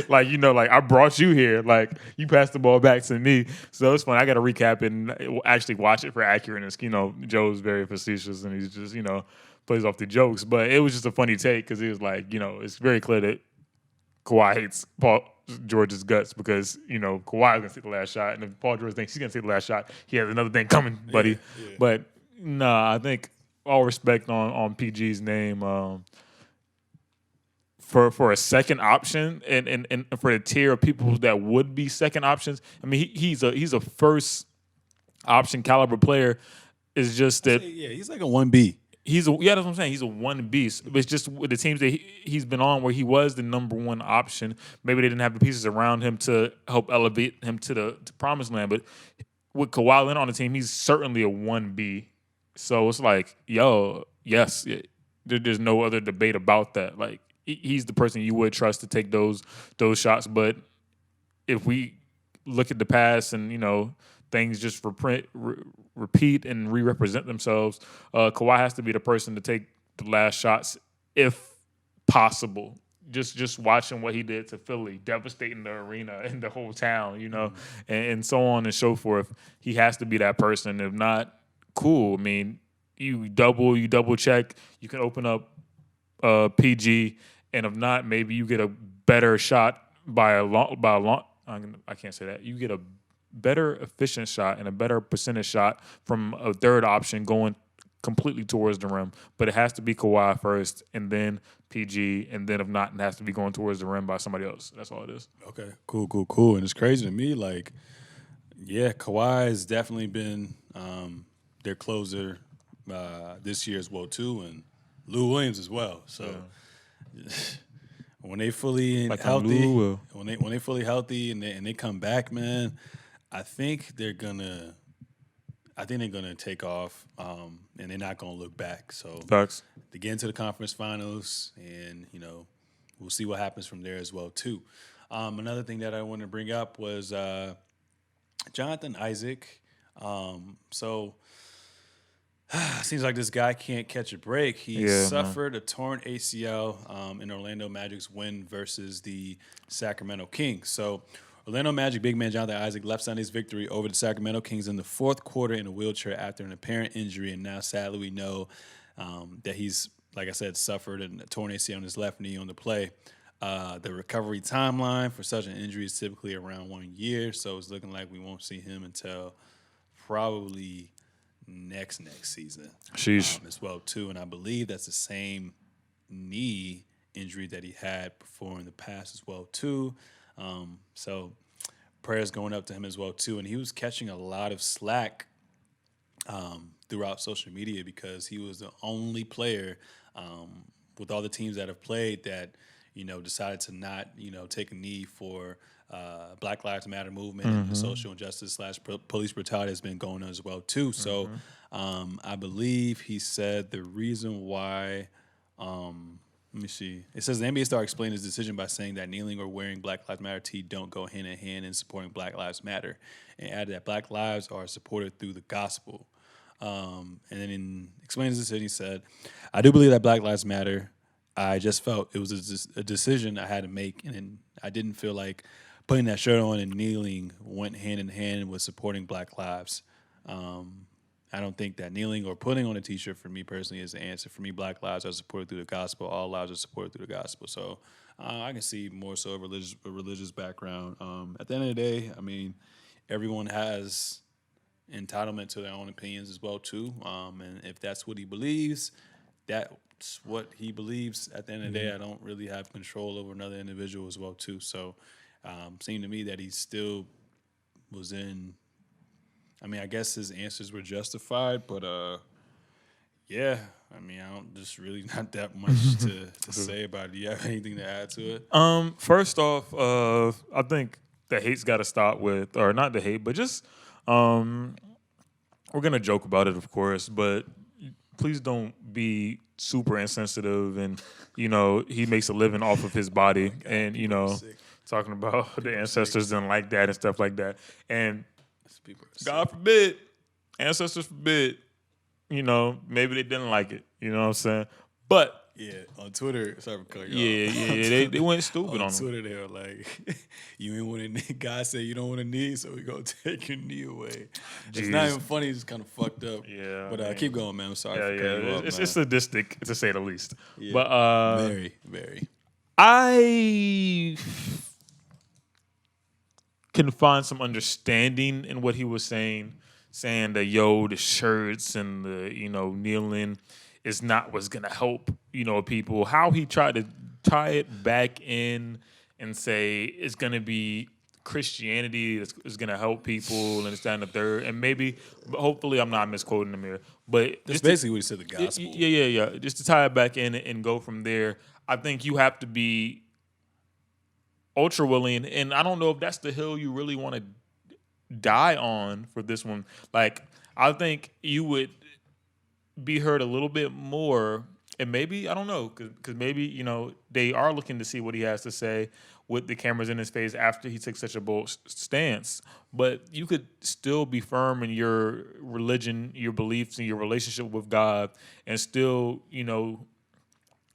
Like I brought you here, like you passed the ball back to me. So it's fun. I got to recap it and actually watch it for accurateness. Joe's very facetious and he's just plays off the jokes, but it was just a funny take because he was like, it's very clear that Kawhi hates Paul George's guts because, Kawhi's going to take the last shot. And if Paul George thinks he's going to take the last shot, he has another thing coming, buddy. Yeah. But, I think all respect on PG's name for a second option and for the tier of people that would be second options. I mean, he's a first option caliber player. It's just that... he's like a 1B. That's what I'm saying. He's a 1B. But it's just with the teams that he's been on where he was the number 1 option. Maybe they didn't have the pieces around him to help elevate him to the promised land. But with Kawhi Leonard on the team, he's certainly a 1B. So it's like, yes, there's no other debate about that. Like he's the person you would trust to take those shots. But if we look at the past and things just repeat and re-represent themselves, Kawhi has to be the person to take the last shots if possible. Just watching what he did to Philly, devastating the arena and the whole town, and so on and so forth. He has to be that person. If not, cool. I mean, you double check. You can open up PG, and if not, maybe you get a better shot by a long. I can't say that. You get a better efficient shot and a better percentage shot from a third option going completely towards the rim. But it has to be Kawhi first, and then PG, and then if not, it has to be going towards the rim by somebody else. That's all it is. Okay, cool. And it's crazy to me, like, Kawhi has definitely been their closer this year as well too, and Lou Williams as well. So when they fully healthy, when they fully healthy and they come back, man, I think they're gonna I think they're going to take off, and they're not going to look back. So Facts. to get into the conference finals, and we'll see what happens from there as well too. Another thing that I wanted to bring up was Jonathan Isaac. So seems like this guy can't catch a break. He suffered a torn ACL in Orlando Magic's win versus the Sacramento Kings. So Orlando Magic big man Jonathan Isaac left Sunday's victory over the Sacramento Kings in the fourth quarter in a wheelchair after an apparent injury, and now sadly we know that he's, like I said, suffered a torn ACL on his left knee on the play. The recovery timeline for such an injury is typically around 1 year, so it's looking like we won't see him until probably next season as well too. And I believe that's the same knee injury that he had before in the past as well too. So prayers going up to him as well too. And he was catching a lot of slack throughout social media because he was the only player with all the teams that have played that decided to not take a knee for Black Lives Matter movement and the social injustice / police brutality has been going on as well too. So I believe he said the reason why. Let me see. It says the NBA star explained his decision by saying that kneeling or wearing Black Lives Matter tee don't go hand in hand in supporting Black Lives Matter, and added that Black lives are supported through the gospel. And then in explaining his decision, he said, "I do believe that Black Lives Matter. I just felt it was a decision I had to make, and I didn't feel like putting that shirt on and kneeling went hand in hand with supporting Black lives. I don't think that kneeling or putting on a T-shirt for me personally is the answer. For me, Black lives are supported through the gospel. All lives are supported through the gospel. So I can see more so a religious background. At the end of the day, I mean, everyone has entitlement to their own opinions as well too. And if that's what he believes, that's what he believes. At the end of the day, I don't really have control over another individual as well too. So seemed to me that he still was in. I mean, I guess his answers were justified, but yeah. I mean, I don't just really not that much to say about it. Do you have anything to add to it? First off, I think the hate's got to stop with, or not the hate, but just we're gonna joke about it, of course, but please don't be super insensitive. And he makes a living off of his body, and talking about the ancestors didn't like that and stuff like that, and God forbid, ancestors forbid, maybe they didn't like it. You know what I'm saying? But yeah, on Twitter, sorry for cutting you off. Yeah, they went stupid on Twitter. They were like, "You ain't want a knee." God said, "You don't want a knee, so we gonna take your knee away." Jeez. It's not even funny. It's kind of fucked up. Yeah, but keep going, man. I'm sorry for cutting you off. It's sadistic to say the least. Yeah, but very, very. I can find some understanding in what he was saying that the shirts and the kneeling is not what's gonna help people. How he tried to tie it back in and say it's gonna be Christianity is gonna help people and it's down the third, and maybe, but hopefully I'm not misquoting him here, but that's basically what he said, the gospel. Yeah. Just to tie it back in and go from there. I think you have to be ultra willing, and I don't know if that's the hill you really want to die on for this one. Like, I think you would be heard a little bit more, and maybe, I don't know, because maybe, they are looking to see what he has to say with the cameras in his face after he takes such a bold stance. But you could still be firm in your religion, your beliefs, and your relationship with God, and still,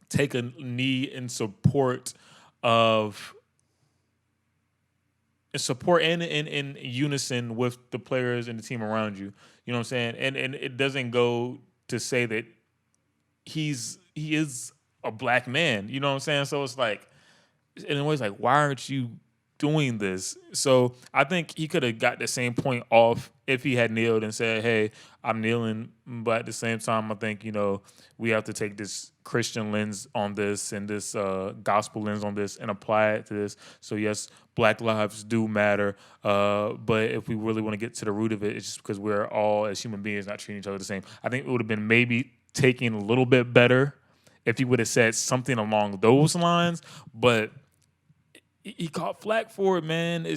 take a knee in support of and in unison with the players and the team around you. You know what I'm saying? And it doesn't go to say that he is a black man. You know what I'm saying? So it's like, in a way, it's like, why aren't you doing this? So I think he could have got the same point off if he had kneeled and said, hey, I'm kneeling, but at the same time, I think, we have to take this Christian lens on this and this gospel lens on this and apply it to this. So yes, Black lives do matter, but if we really want to get to the root of it, it's just because we're all, as human beings, not treating each other the same. I think it would have been maybe taken a little bit better if he would have said something along those lines, but he caught flack for it, man.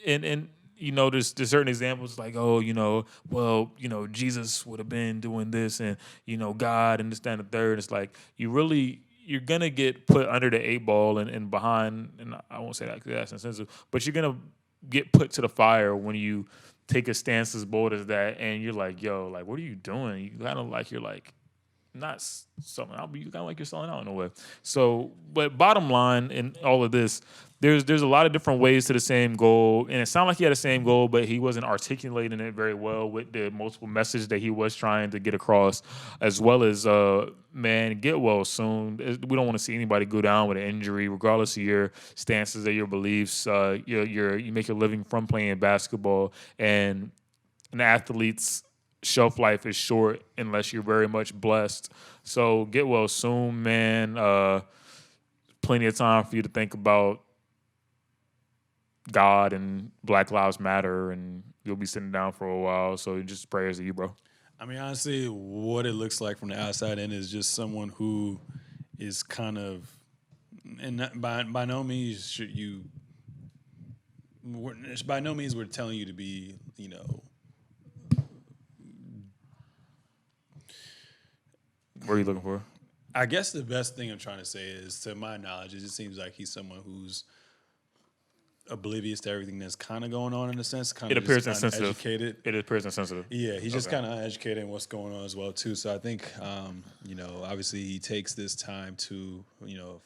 And there's certain examples like, oh, Jesus would have been doing this, and God and this, that, and the third. It's like you're gonna get put under the 8 ball and behind, and I won't say that because that's insensitive, but you're gonna get put to the fire when you take a stance as bold as that, and you're like, yo, like, what are you doing? You kind of like, you're like, not something out, but you kind of like you're selling out in a way. So, but bottom line in all of this, there's a lot of different ways to the same goal, and it sounded like he had the same goal, but he wasn't articulating it very well with the multiple message that he was trying to get across, as well as man, get well soon. We don't want to see anybody go down with an injury, regardless of your stances or your beliefs. You make a living from playing basketball, and an athlete's shelf life is short unless you're very much blessed. So get well soon, man. Plenty of time for you to think about God and Black Lives Matter, and you'll be sitting down for a while. So just prayers to you, bro. I mean, honestly, what it looks like from the outside in is just someone who is kind of, and by no means should you, by no means we're telling you to be, What are you looking for? I guess the best thing I'm trying to say is, to my knowledge, it just seems like he's someone who's oblivious to everything that's kind of going on in a sense. It appears insensitive. Educated. It appears insensitive. Yeah, he's just kind of uneducated in what's going on as well too. So I think, obviously he takes this time to,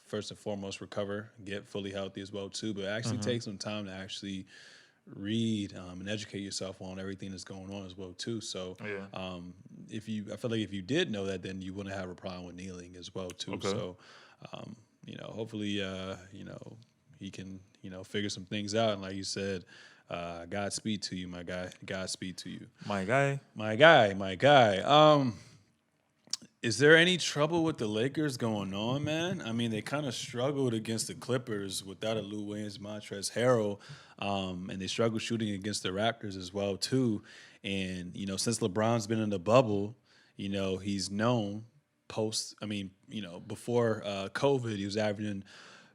first and foremost recover, get fully healthy as well too, but actually take some time to actually read and educate yourself on everything that's going on as well too. So I feel like if you did know that, then you wouldn't have a problem with kneeling as well too. Okay. So hopefully he can figure some things out, and like you said, Godspeed to you, my guy. Godspeed to you, my guy. Is there any trouble with the Lakers going on, man? I mean, they kind of struggled against the Clippers without a Lou Williams, Montrezl Harrell, and they struggled shooting against the Raptors as well too. And since LeBron's been in the bubble, he's known before COVID, he was averaging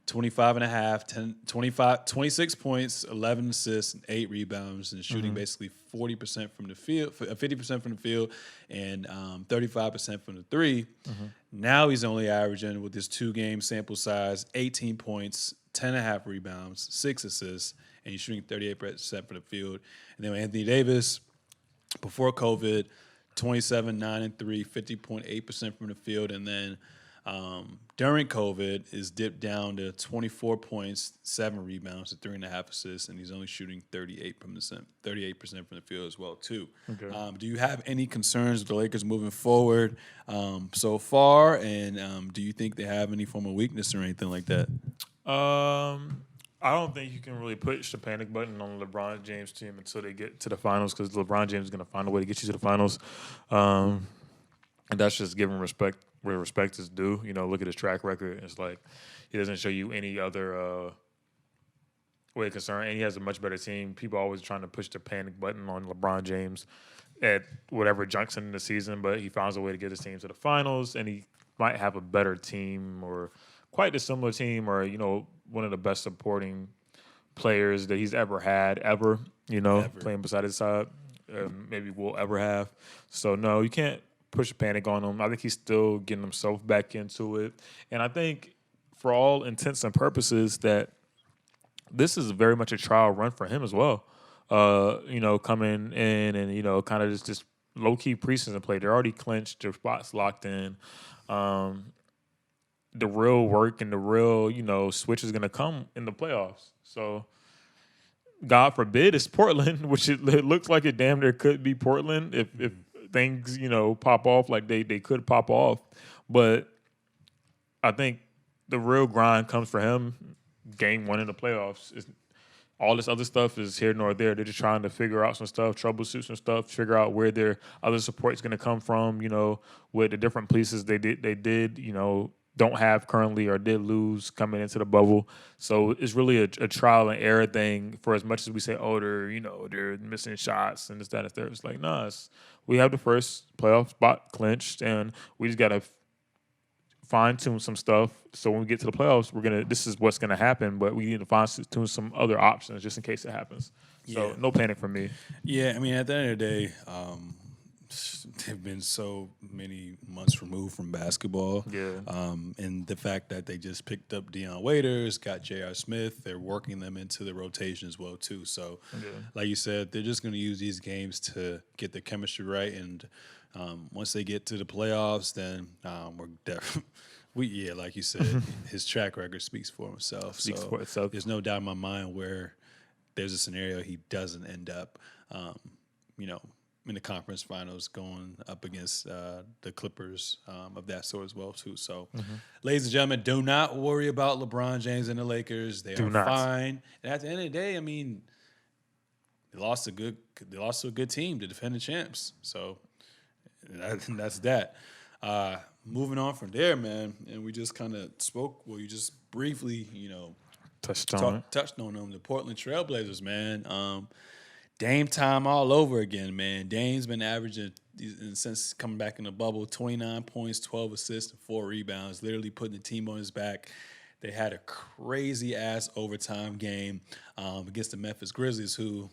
25 and a half, 26 points, 11 assists, and 8 rebounds, and shooting basically 40% from the field, 50% from the field, and 35% from the three. Now he's only averaging, with this 2-game sample size, 18 points, 10.5 rebounds, 6 assists, and he's shooting 38% from the field. And then Anthony Davis, before COVID, 27, 9, and 3, 50.8% from the field, and then during COVID is dipped down to 24 points, 7 rebounds, and 3.5 assists, and he's only shooting 38% from the field as well too. Okay. Do you have any concerns with the Lakers moving forward so far, and do you think they have any form of weakness or anything like that? I don't think you can really push the panic button on the LeBron James team until they get to the finals, because LeBron James is going to find a way to get you to the finals. And that's just giving respect where respect is due. Look at his track record. It's like he doesn't show you any other way of concern, and he has a much better team. People are always trying to push the panic button on LeBron James at whatever junction in the season, but he finds a way to get his team to the finals, and he might have a better team or quite a similar team, or one of the best supporting players that he's ever had, playing beside his side, maybe will ever have. So no, you can't push a panic on him. I think he's still getting himself back into it. And I think for all intents and purposes that this is very much a trial run for him as well. Coming in and, kind of just low-key preseason play. They're already clinched. Their spots locked in. The real work and the real, switch is going to come in the playoffs. So God forbid it's Portland, which it looks like it damn near could be Portland if things, pop off like they could pop off. But I think the real grind comes for him game 1 in the playoffs. All this other stuff is here nor there. They're just trying to figure out some stuff, troubleshoot some stuff, figure out where their other support is going to come from, with the different pieces they did, don't have currently or did lose coming into the bubble. So it's really a trial and error thing, for as much as we say, oh, they're missing shots and this, that, and the third. It's like, nah, we have the first playoff spot clinched, and we just got to fine tune some stuff. So when we get to the playoffs, this is what's gonna happen. But we need to fine tune some other options just in case it happens. So Yeah. no panic from me. Yeah, I mean, at the end of the day, they've been so many months removed from basketball. Yeah. And the fact that they just picked up Deion Waiters, got J.R. Smith, they're working them into the rotation as well, too. So, like you said, they're just going to use these games to get the chemistry right. And once they get to the playoffs, then we're definitely. Like you said, his track record speaks for himself. Speaks for itself. There's no doubt in my mind where there's a scenario he doesn't end up, in the conference finals going up against the Clippers of that sort as well too. So, ladies and gentlemen, do not worry about LeBron James and the Lakers. They are fine. And at the end of the day, I mean, they lost to a good team, the defending champs. So that's that. Moving on from there, man, and we just kind of spoke. Well, you just briefly, touched on them. The Portland Trailblazers, man. Dame time all over again, man. Dame's been averaging since coming back in the bubble, 29 points, 12 assists, and 4 rebounds. Literally putting the team on his back. They had a crazy ass overtime game against the Memphis Grizzlies, who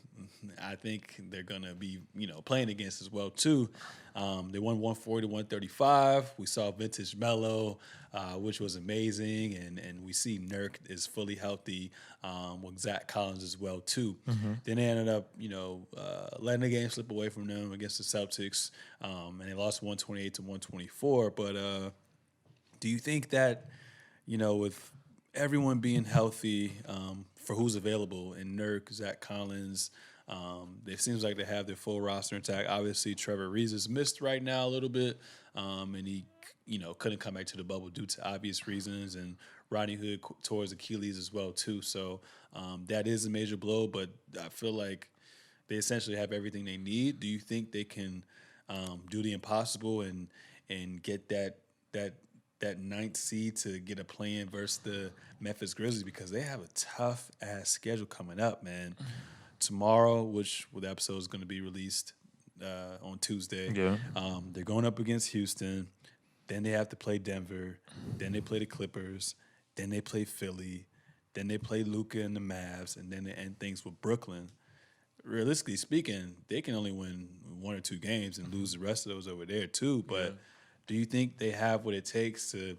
I think they're gonna be, playing against as well too. They won 140-135. We saw vintage Melo, which was amazing, and we see Nurk is fully healthy with Zach Collins as well too. Then they ended up, letting the game slip away from them against the Celtics, and they lost 128-124. But do you think that, with everyone being healthy for who's available, and Nurk, Zach Collins, it seems like they have their full roster intact. Obviously, Trevor Reeves is missed right now a little bit, and he, couldn't come back to the bubble due to obvious reasons, and Rodney Hood tore his Achilles as well too. So that is a major blow, but I feel like they essentially have everything they need. Do you think they can do the impossible and get that ninth seed to get a play-in versus the Memphis Grizzlies, because they have a tough-ass schedule coming up, man. Tomorrow, which the episode is going to be released on Tuesday, they're going up against Houston. Then they have to play Denver. Then they play the Clippers. Then they play Philly. Then they play Luka and the Mavs. And then they end things with Brooklyn. Realistically speaking, they can only win 1 or 2 games and lose the rest of those over there too. But do you think they have what it takes to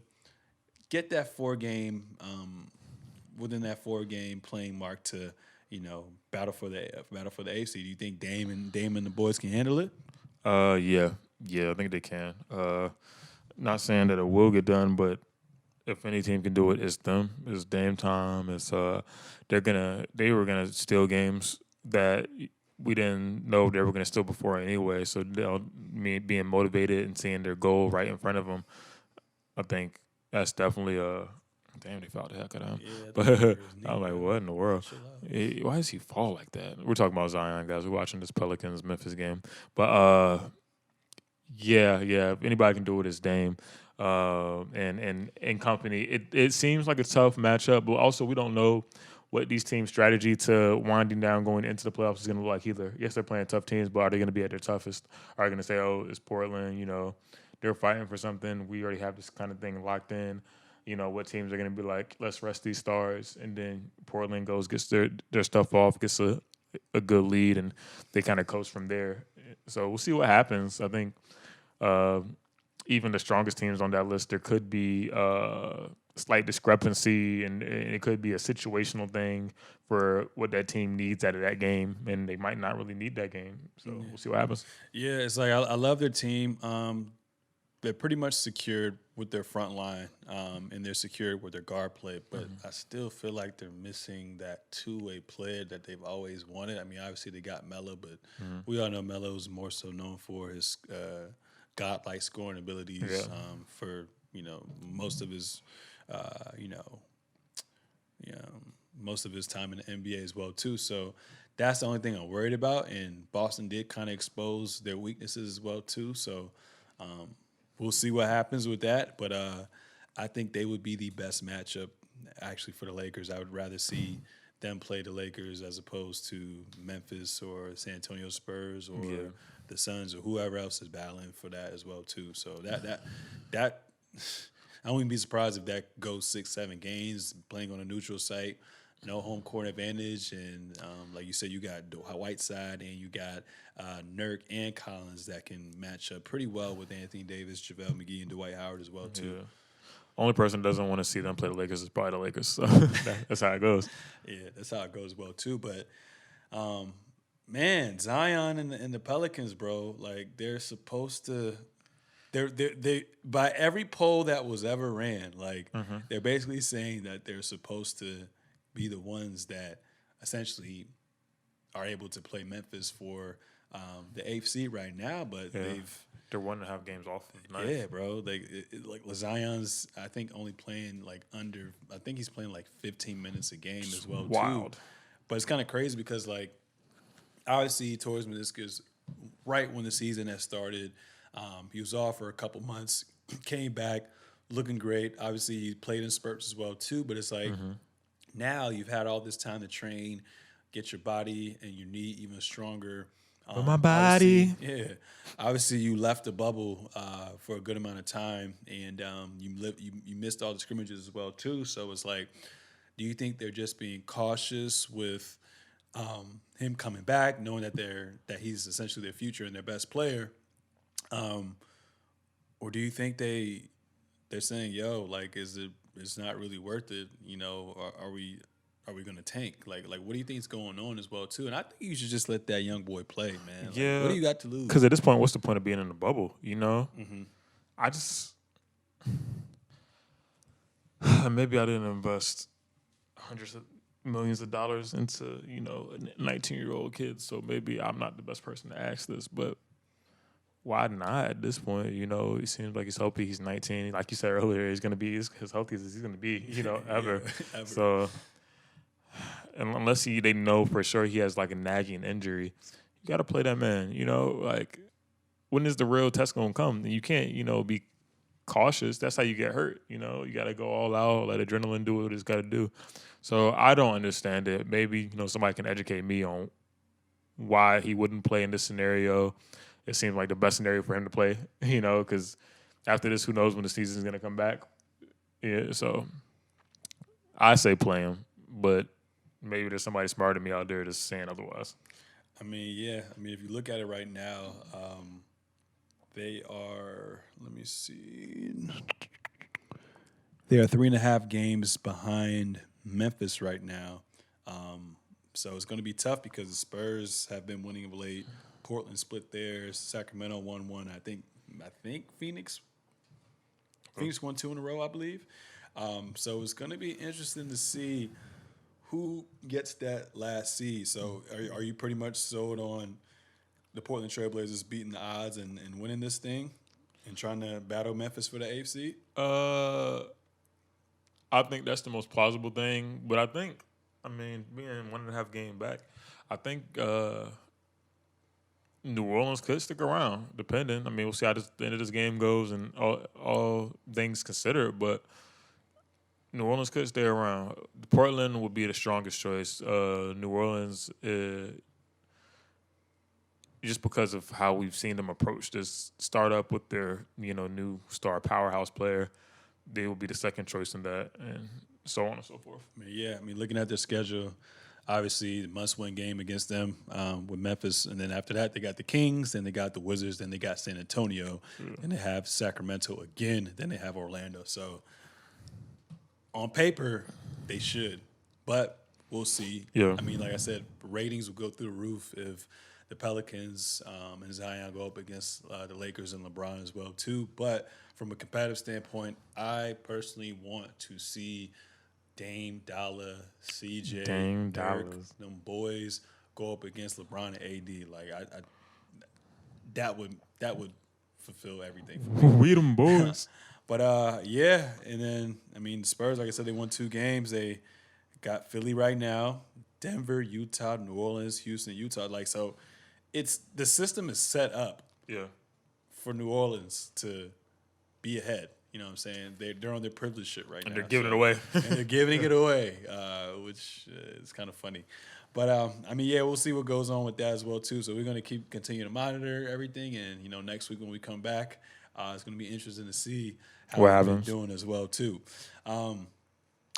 get that 4-game, within that 4-game playing mark to, battle for the AFC? Do you think Dame and the boys can handle it? Yeah, I think they can. Not saying that it will get done, but if any team can do it, it's them. It's Dame time. It's they were gonna steal games that we didn't know they were gonna steal before anyway. So being motivated and seeing their goal right in front of them, I think that's definitely a. Damn, they fouled the heck out of him. Yeah, but I'm like, what in the world? Why does he fall like that? We're talking about Zion, guys. We're watching this Pelicans-Memphis game. But, yeah, if anybody can do it, it's Dame and company. It seems like a tough matchup, but also we don't know what these teams' strategy to winding down going into the playoffs is going to look like either. Yes, they're playing tough teams, but are they going to be at their toughest? Are they going to say, oh, it's Portland, they're fighting for something. We already have this kind of thing locked in. What teams are going to be like, let's rest these stars, and then Portland gets their stuff off, gets a good lead, and they kind of coast from there. So we'll see what happens. I think even the strongest teams on that list, there could be slight discrepancy, and it could be a situational thing for what that team needs out of that game, and they might not really need that game. So we'll see what happens. Yeah, it's like I love their team. They're pretty much secured with their front line, and they're secured with their guard play. But I still feel like they're missing that two-way player that they've always wanted. I mean, obviously they got Melo, but we all know Melo is more so known for his godlike scoring abilities. For most of his, most of his time in the NBA as well too. So that's the only thing I'm worried about. And Boston did kind of expose their weaknesses as well too. So. We'll see what happens with that, but I think they would be the best matchup actually for the Lakers. I would rather see them play the Lakers as opposed to Memphis or San Antonio Spurs or the Suns or whoever else is battling for that as well too. So that I wouldn't be surprised if that goes 6-7 games playing on a neutral site. No home court advantage, and like you said, you got Whiteside and you got Nurk and Collins that can match up pretty well with Anthony Davis, JaVale McGee, and Dwight Howard as well too. Yeah. Only person doesn't want to see them play the Lakers is probably the Lakers. So that's how it goes. Yeah, that's how it goes well too. But man, Zion and the Pelicans, bro, like they're supposed to. They by every poll that was ever ran, like they're basically saying that they're supposed to be the ones that essentially are able to play Memphis for the 8th seed right now, but they're 1.5 games off. Yeah, bro. Like Zion's, I think only playing like under. I think he's playing like 15 minutes a game as well. Wild. Too. But it's kind of crazy because like obviously he tore his meniscus right when the season had started. He was off for a couple months, came back looking great. Obviously he played in spurts as well too. But it's like now you've had all this time to train, get your body and your knee even stronger. For my body. Obviously you left the bubble for a good amount of time, and you missed all the scrimmages as well too. So it's like, do you think they're just being cautious with him coming back, knowing that he's essentially their future and their best player, or do you think they're saying, yo, like it's not really worth it? You know, are we going to tank? Like, what do you think is going on as well, too? And I think you should just let that young boy play, man. Like, Yeah. What do you got to lose? Because at this point, what's the point of being in the bubble, you know? I just... Maybe I didn't invest hundreds of millions of dollars into, you know, a 19-year-old kid, so maybe I'm not the best person to ask this, but why not at this point? You know, he seems like he's healthy. He's 19. Like you said earlier, he's going to be as healthy as he's going to be, you know, ever. Ever. So... And unless they know for sure he has like a nagging injury, you got to play that man. You know, like when is the real test going to come? You can't, you know, be cautious. That's how you get hurt. You know, you got to go all out, let adrenaline do what it's got to do. So I don't understand it. Maybe, you know, somebody can educate me on why he wouldn't play in this scenario. It seems like the best scenario for him to play, you know, because after this, who knows when the season is going to come back. Yeah, so I say play him, but maybe there's somebody smarter than me out there that's saying otherwise. I mean, yeah. I mean, if you look at it right now, they are, let me see. They are 3.5 games behind Memphis right now. So it's going to be tough because the Spurs have been winning of late. Portland split theirs. Sacramento won one. I think Phoenix won 2 in a row, I believe. So it's going to be interesting to see who gets that last seed. So are you pretty much sold on the Portland Trailblazers beating the odds and winning this thing and trying to battle Memphis for the 8th seed? I think that's the most plausible thing. But I think, I mean, being 1.5 game back, I think New Orleans could stick around, depending. I mean, we'll see how the end of this game goes and all things considered. But New Orleans could stay around. Portland would be the strongest choice. New Orleans, just because of how we've seen them approach this startup with their, you know, new star powerhouse player, they will be the second choice in that, and so on and so forth. I mean, looking at their schedule, obviously the must-win game against them with Memphis, and then after that they got the Kings, then they got the Wizards, then they got San Antonio, and they have Sacramento again, then they have Orlando. So on paper, they should, but we'll see. Yeah. I mean, like I said, ratings will go through the roof if the Pelicans and Zion go up against the Lakers and LeBron as well, too. But from a competitive standpoint, I personally want to see Dame, Dollar, CJ, Dirk, them boys go up against LeBron and AD. Like that would fulfill everything for me. We them boys. But, yeah, and then, I mean, the Spurs, like I said, they won 2 games. They got Philly right now, Denver, Utah, New Orleans, Houston, Utah. Like, so the system is set up for New Orleans to be ahead. You know what I'm saying? They're on their privilege shit right now. And they're giving it away. And they're giving it away, which is kind of funny. But, I mean, yeah, we'll see what goes on with that as well, too. So we're going to continue to monitor everything. And, you know, next week when we come back, It's going to be interesting to see how What they've been happens? doing as well too.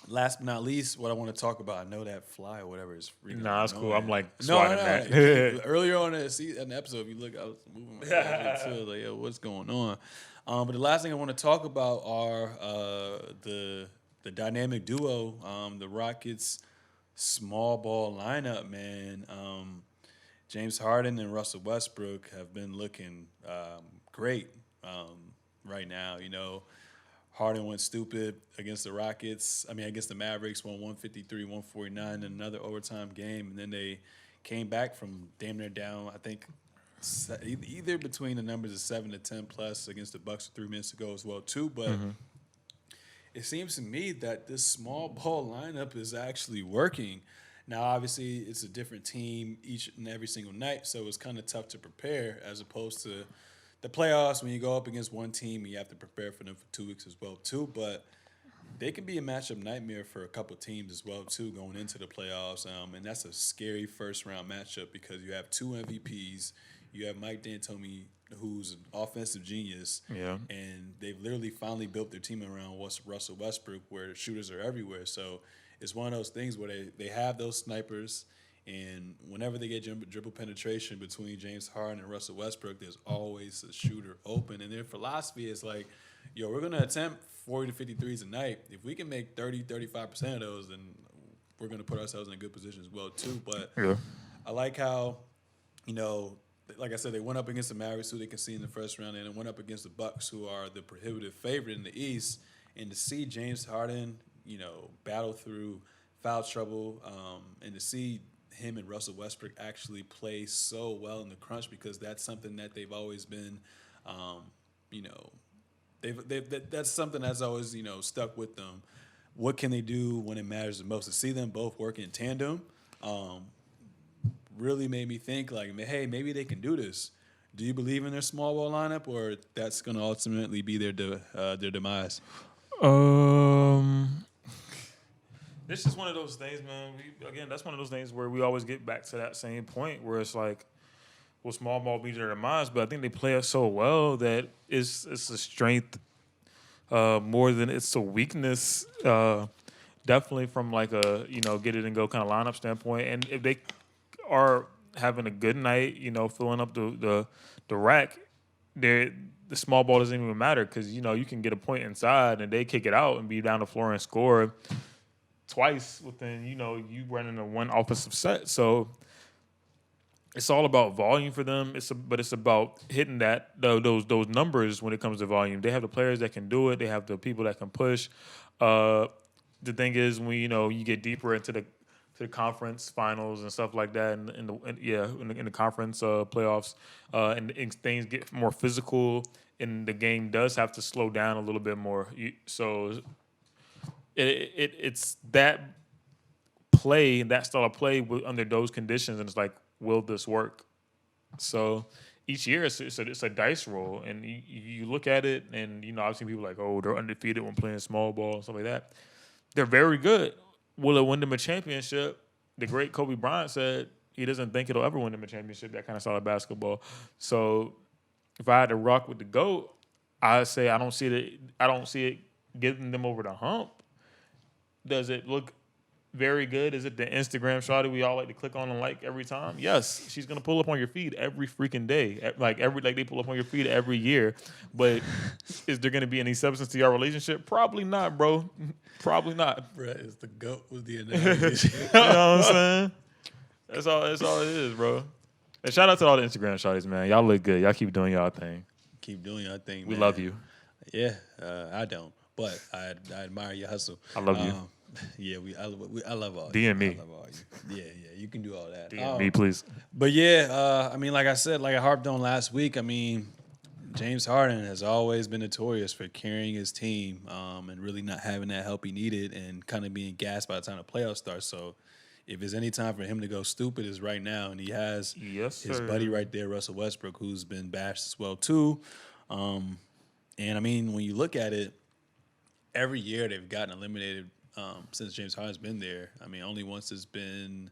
Last but not least, what I want to talk about, I know that fly or whatever is freaking Nah, it's annoying. cool. I'm like No, swatting that. earlier on in the episode, if you look, I was moving my head too, like, yo, what's going on? But the last thing I want to talk about are the dynamic duo, the Rockets small ball lineup, man. James Harden and Russell Westbrook have been looking great right now. You know, Harden went stupid against the Rockets. I mean, against the Mavericks, won 153-149 in another overtime game. And then they came back from damn near down, I think, either between the numbers of 7 to 10 plus against the Bucks 3 minutes to go as well, too. But it seems to me that this small ball lineup is actually working. Now, obviously, it's a different team each and every single night, so it's kind of tough to prepare as opposed to the playoffs when you go up against one team and you have to prepare for them for 2 weeks as well, too. But they can be a matchup nightmare for a couple teams as well, too, going into the playoffs. And that's a scary first-round matchup because you have 2 MVPs. You have Mike D'Antoni, who's an offensive genius. Yeah. And they've literally finally built their team around Russell Westbrook, where shooters are everywhere. So it's one of those things where they have those snipers, and whenever they get dribble penetration between James Harden and Russell Westbrook, there's always a shooter open. And their philosophy is like, yo, we're going to attempt 40 to 50 threes a night. If we can make 30, 35% of those, then we're going to put ourselves in a good position as well, too. But Yeah. I like how, you know, like I said, they went up against the Mavericks, who they can see in the first round, and then went up against the Bucks, who are the prohibitive favorite in the East. And to see James Harden, you know, battle through foul trouble, and to see him and Russell Westbrook actually play so well in the crunch, because that's something that they've always been, you know, that's something that's always, you know, stuck with them. What can they do when it matters the most? To see them both work in tandem really made me think, like, hey, maybe they can do this. Do you believe in their small ball lineup, or that's going to ultimately be their demise? This is one of those things, man. That's one of those things where we always get back to that same point where it's like, well, small ball be their demise, but I think they play it so well that it's a strength more than it's a weakness. Definitely from like a, you know, get it and go kind of lineup standpoint. And if they are having a good night, you know, filling up the rack, the small ball doesn't even matter because, you know, you can get a point inside and they kick it out and be down the floor and score twice within, you know, you running a one offensive set. So it's all about volume for them. But it's about hitting those numbers when it comes to volume. They have the players that can do it. They have the people that can push. The thing is, when you get deeper into the conference finals and stuff like that, in the conference playoffs, and things get more physical, and the game does have to slow down a little bit more. So it's that play, that style of play under those conditions, and it's like, will this work? So each year it's a dice roll, and you look at it, and I've seen people like, oh, they're undefeated when playing small ball and stuff like that. They're very good. Will it win them a championship? The great Kobe Bryant said he doesn't think it'll ever win them a championship, that kind of style of basketball. So if I had to rock with the GOAT, I'd say I don't see it getting them over the hump. Does it look very good? Is it the Instagram shot that we all like to click on and like every time? Yes, she's gonna pull up on your feed every freaking day, like they pull up on your feed every year. But is there gonna be any substance to your relationship? Probably not, bro. Probably not. Brett is the GOAT with the analogy. You know what I'm saying? That's all it is, bro. And shout out to all the Instagram shotties, man. Y'all look good. Y'all keep doing y'all thing. Keep doing your thing, We man. love you. Yeah, I don't, but I admire your hustle. I love you. Yeah, I love all. DM me. I love all you. Yeah, you can do all that. DM me, please. But yeah, I mean, like I said, like I harped on last week, I mean, James Harden has always been notorious for carrying his team and really not having that help he needed and kind of being gassed by the time the playoffs start. So if there's any time for him to go stupid, is right now. And he has his buddy right there, Russell Westbrook, who's been bashed as well too. And I mean, when you look at it, every year they've gotten eliminated since James Harden's been there. I mean, only once it's been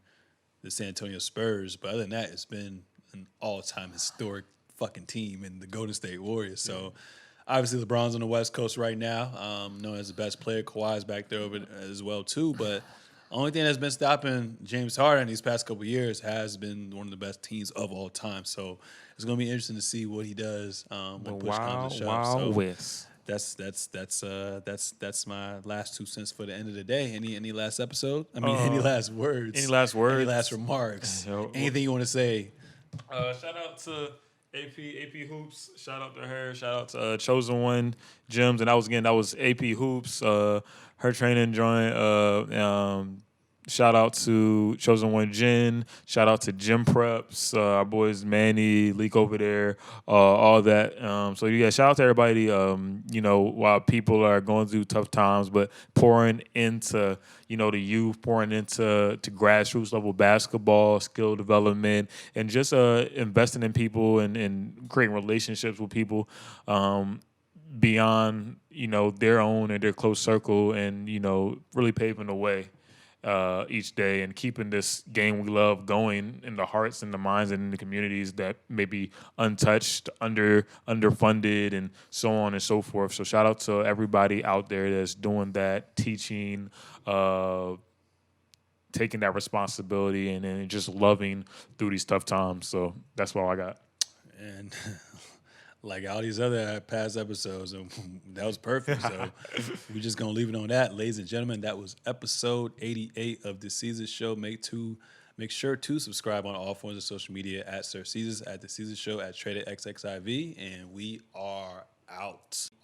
the San Antonio Spurs, but other than that, it's been an all-time historic fucking team in the Golden State Warriors. So Obviously, LeBron's on the West Coast right now, known as the best player. Kawhi's back there over as well too. But only thing that's been stopping James Harden these past couple of years has been one of the best teams of all time. So it's going to be interesting to see what he does when push comes to shove. Wild West. That's my last 2 cents for the end of the day. Any last episode? I mean, any last words? Any last words? Any last remarks? Anything you want to say? Shout out to AP Hoops. Shout out to her. Shout out to Chosen One Gyms. And that was AP Hoops. Her training joint. Shout out to Chosen One Gym. Shout out to Gym Preps. Our boys Manny, Leak over there, all that. So yeah, shout out to everybody. While people are going through tough times, but pouring into the youth, pouring into grassroots level basketball, skill development, and just investing in people and creating relationships with people. Beyond their own and their close circle, and really paving the way each day and keeping this game we love going in the hearts and the minds and in the communities that may be untouched, underfunded, and so on and so forth. So shout out to everybody out there that's doing that, teaching, taking that responsibility, and just loving through these tough times. So that's all I got. And like all these other past episodes, that was perfect. So we're just going to leave it on that. Ladies and gentlemen, that was episode 88 of The Seezus Show. Make sure to subscribe on all forms of social media at Sir Seezus, at The Seezus Show, at TradedXXIV, and we are out.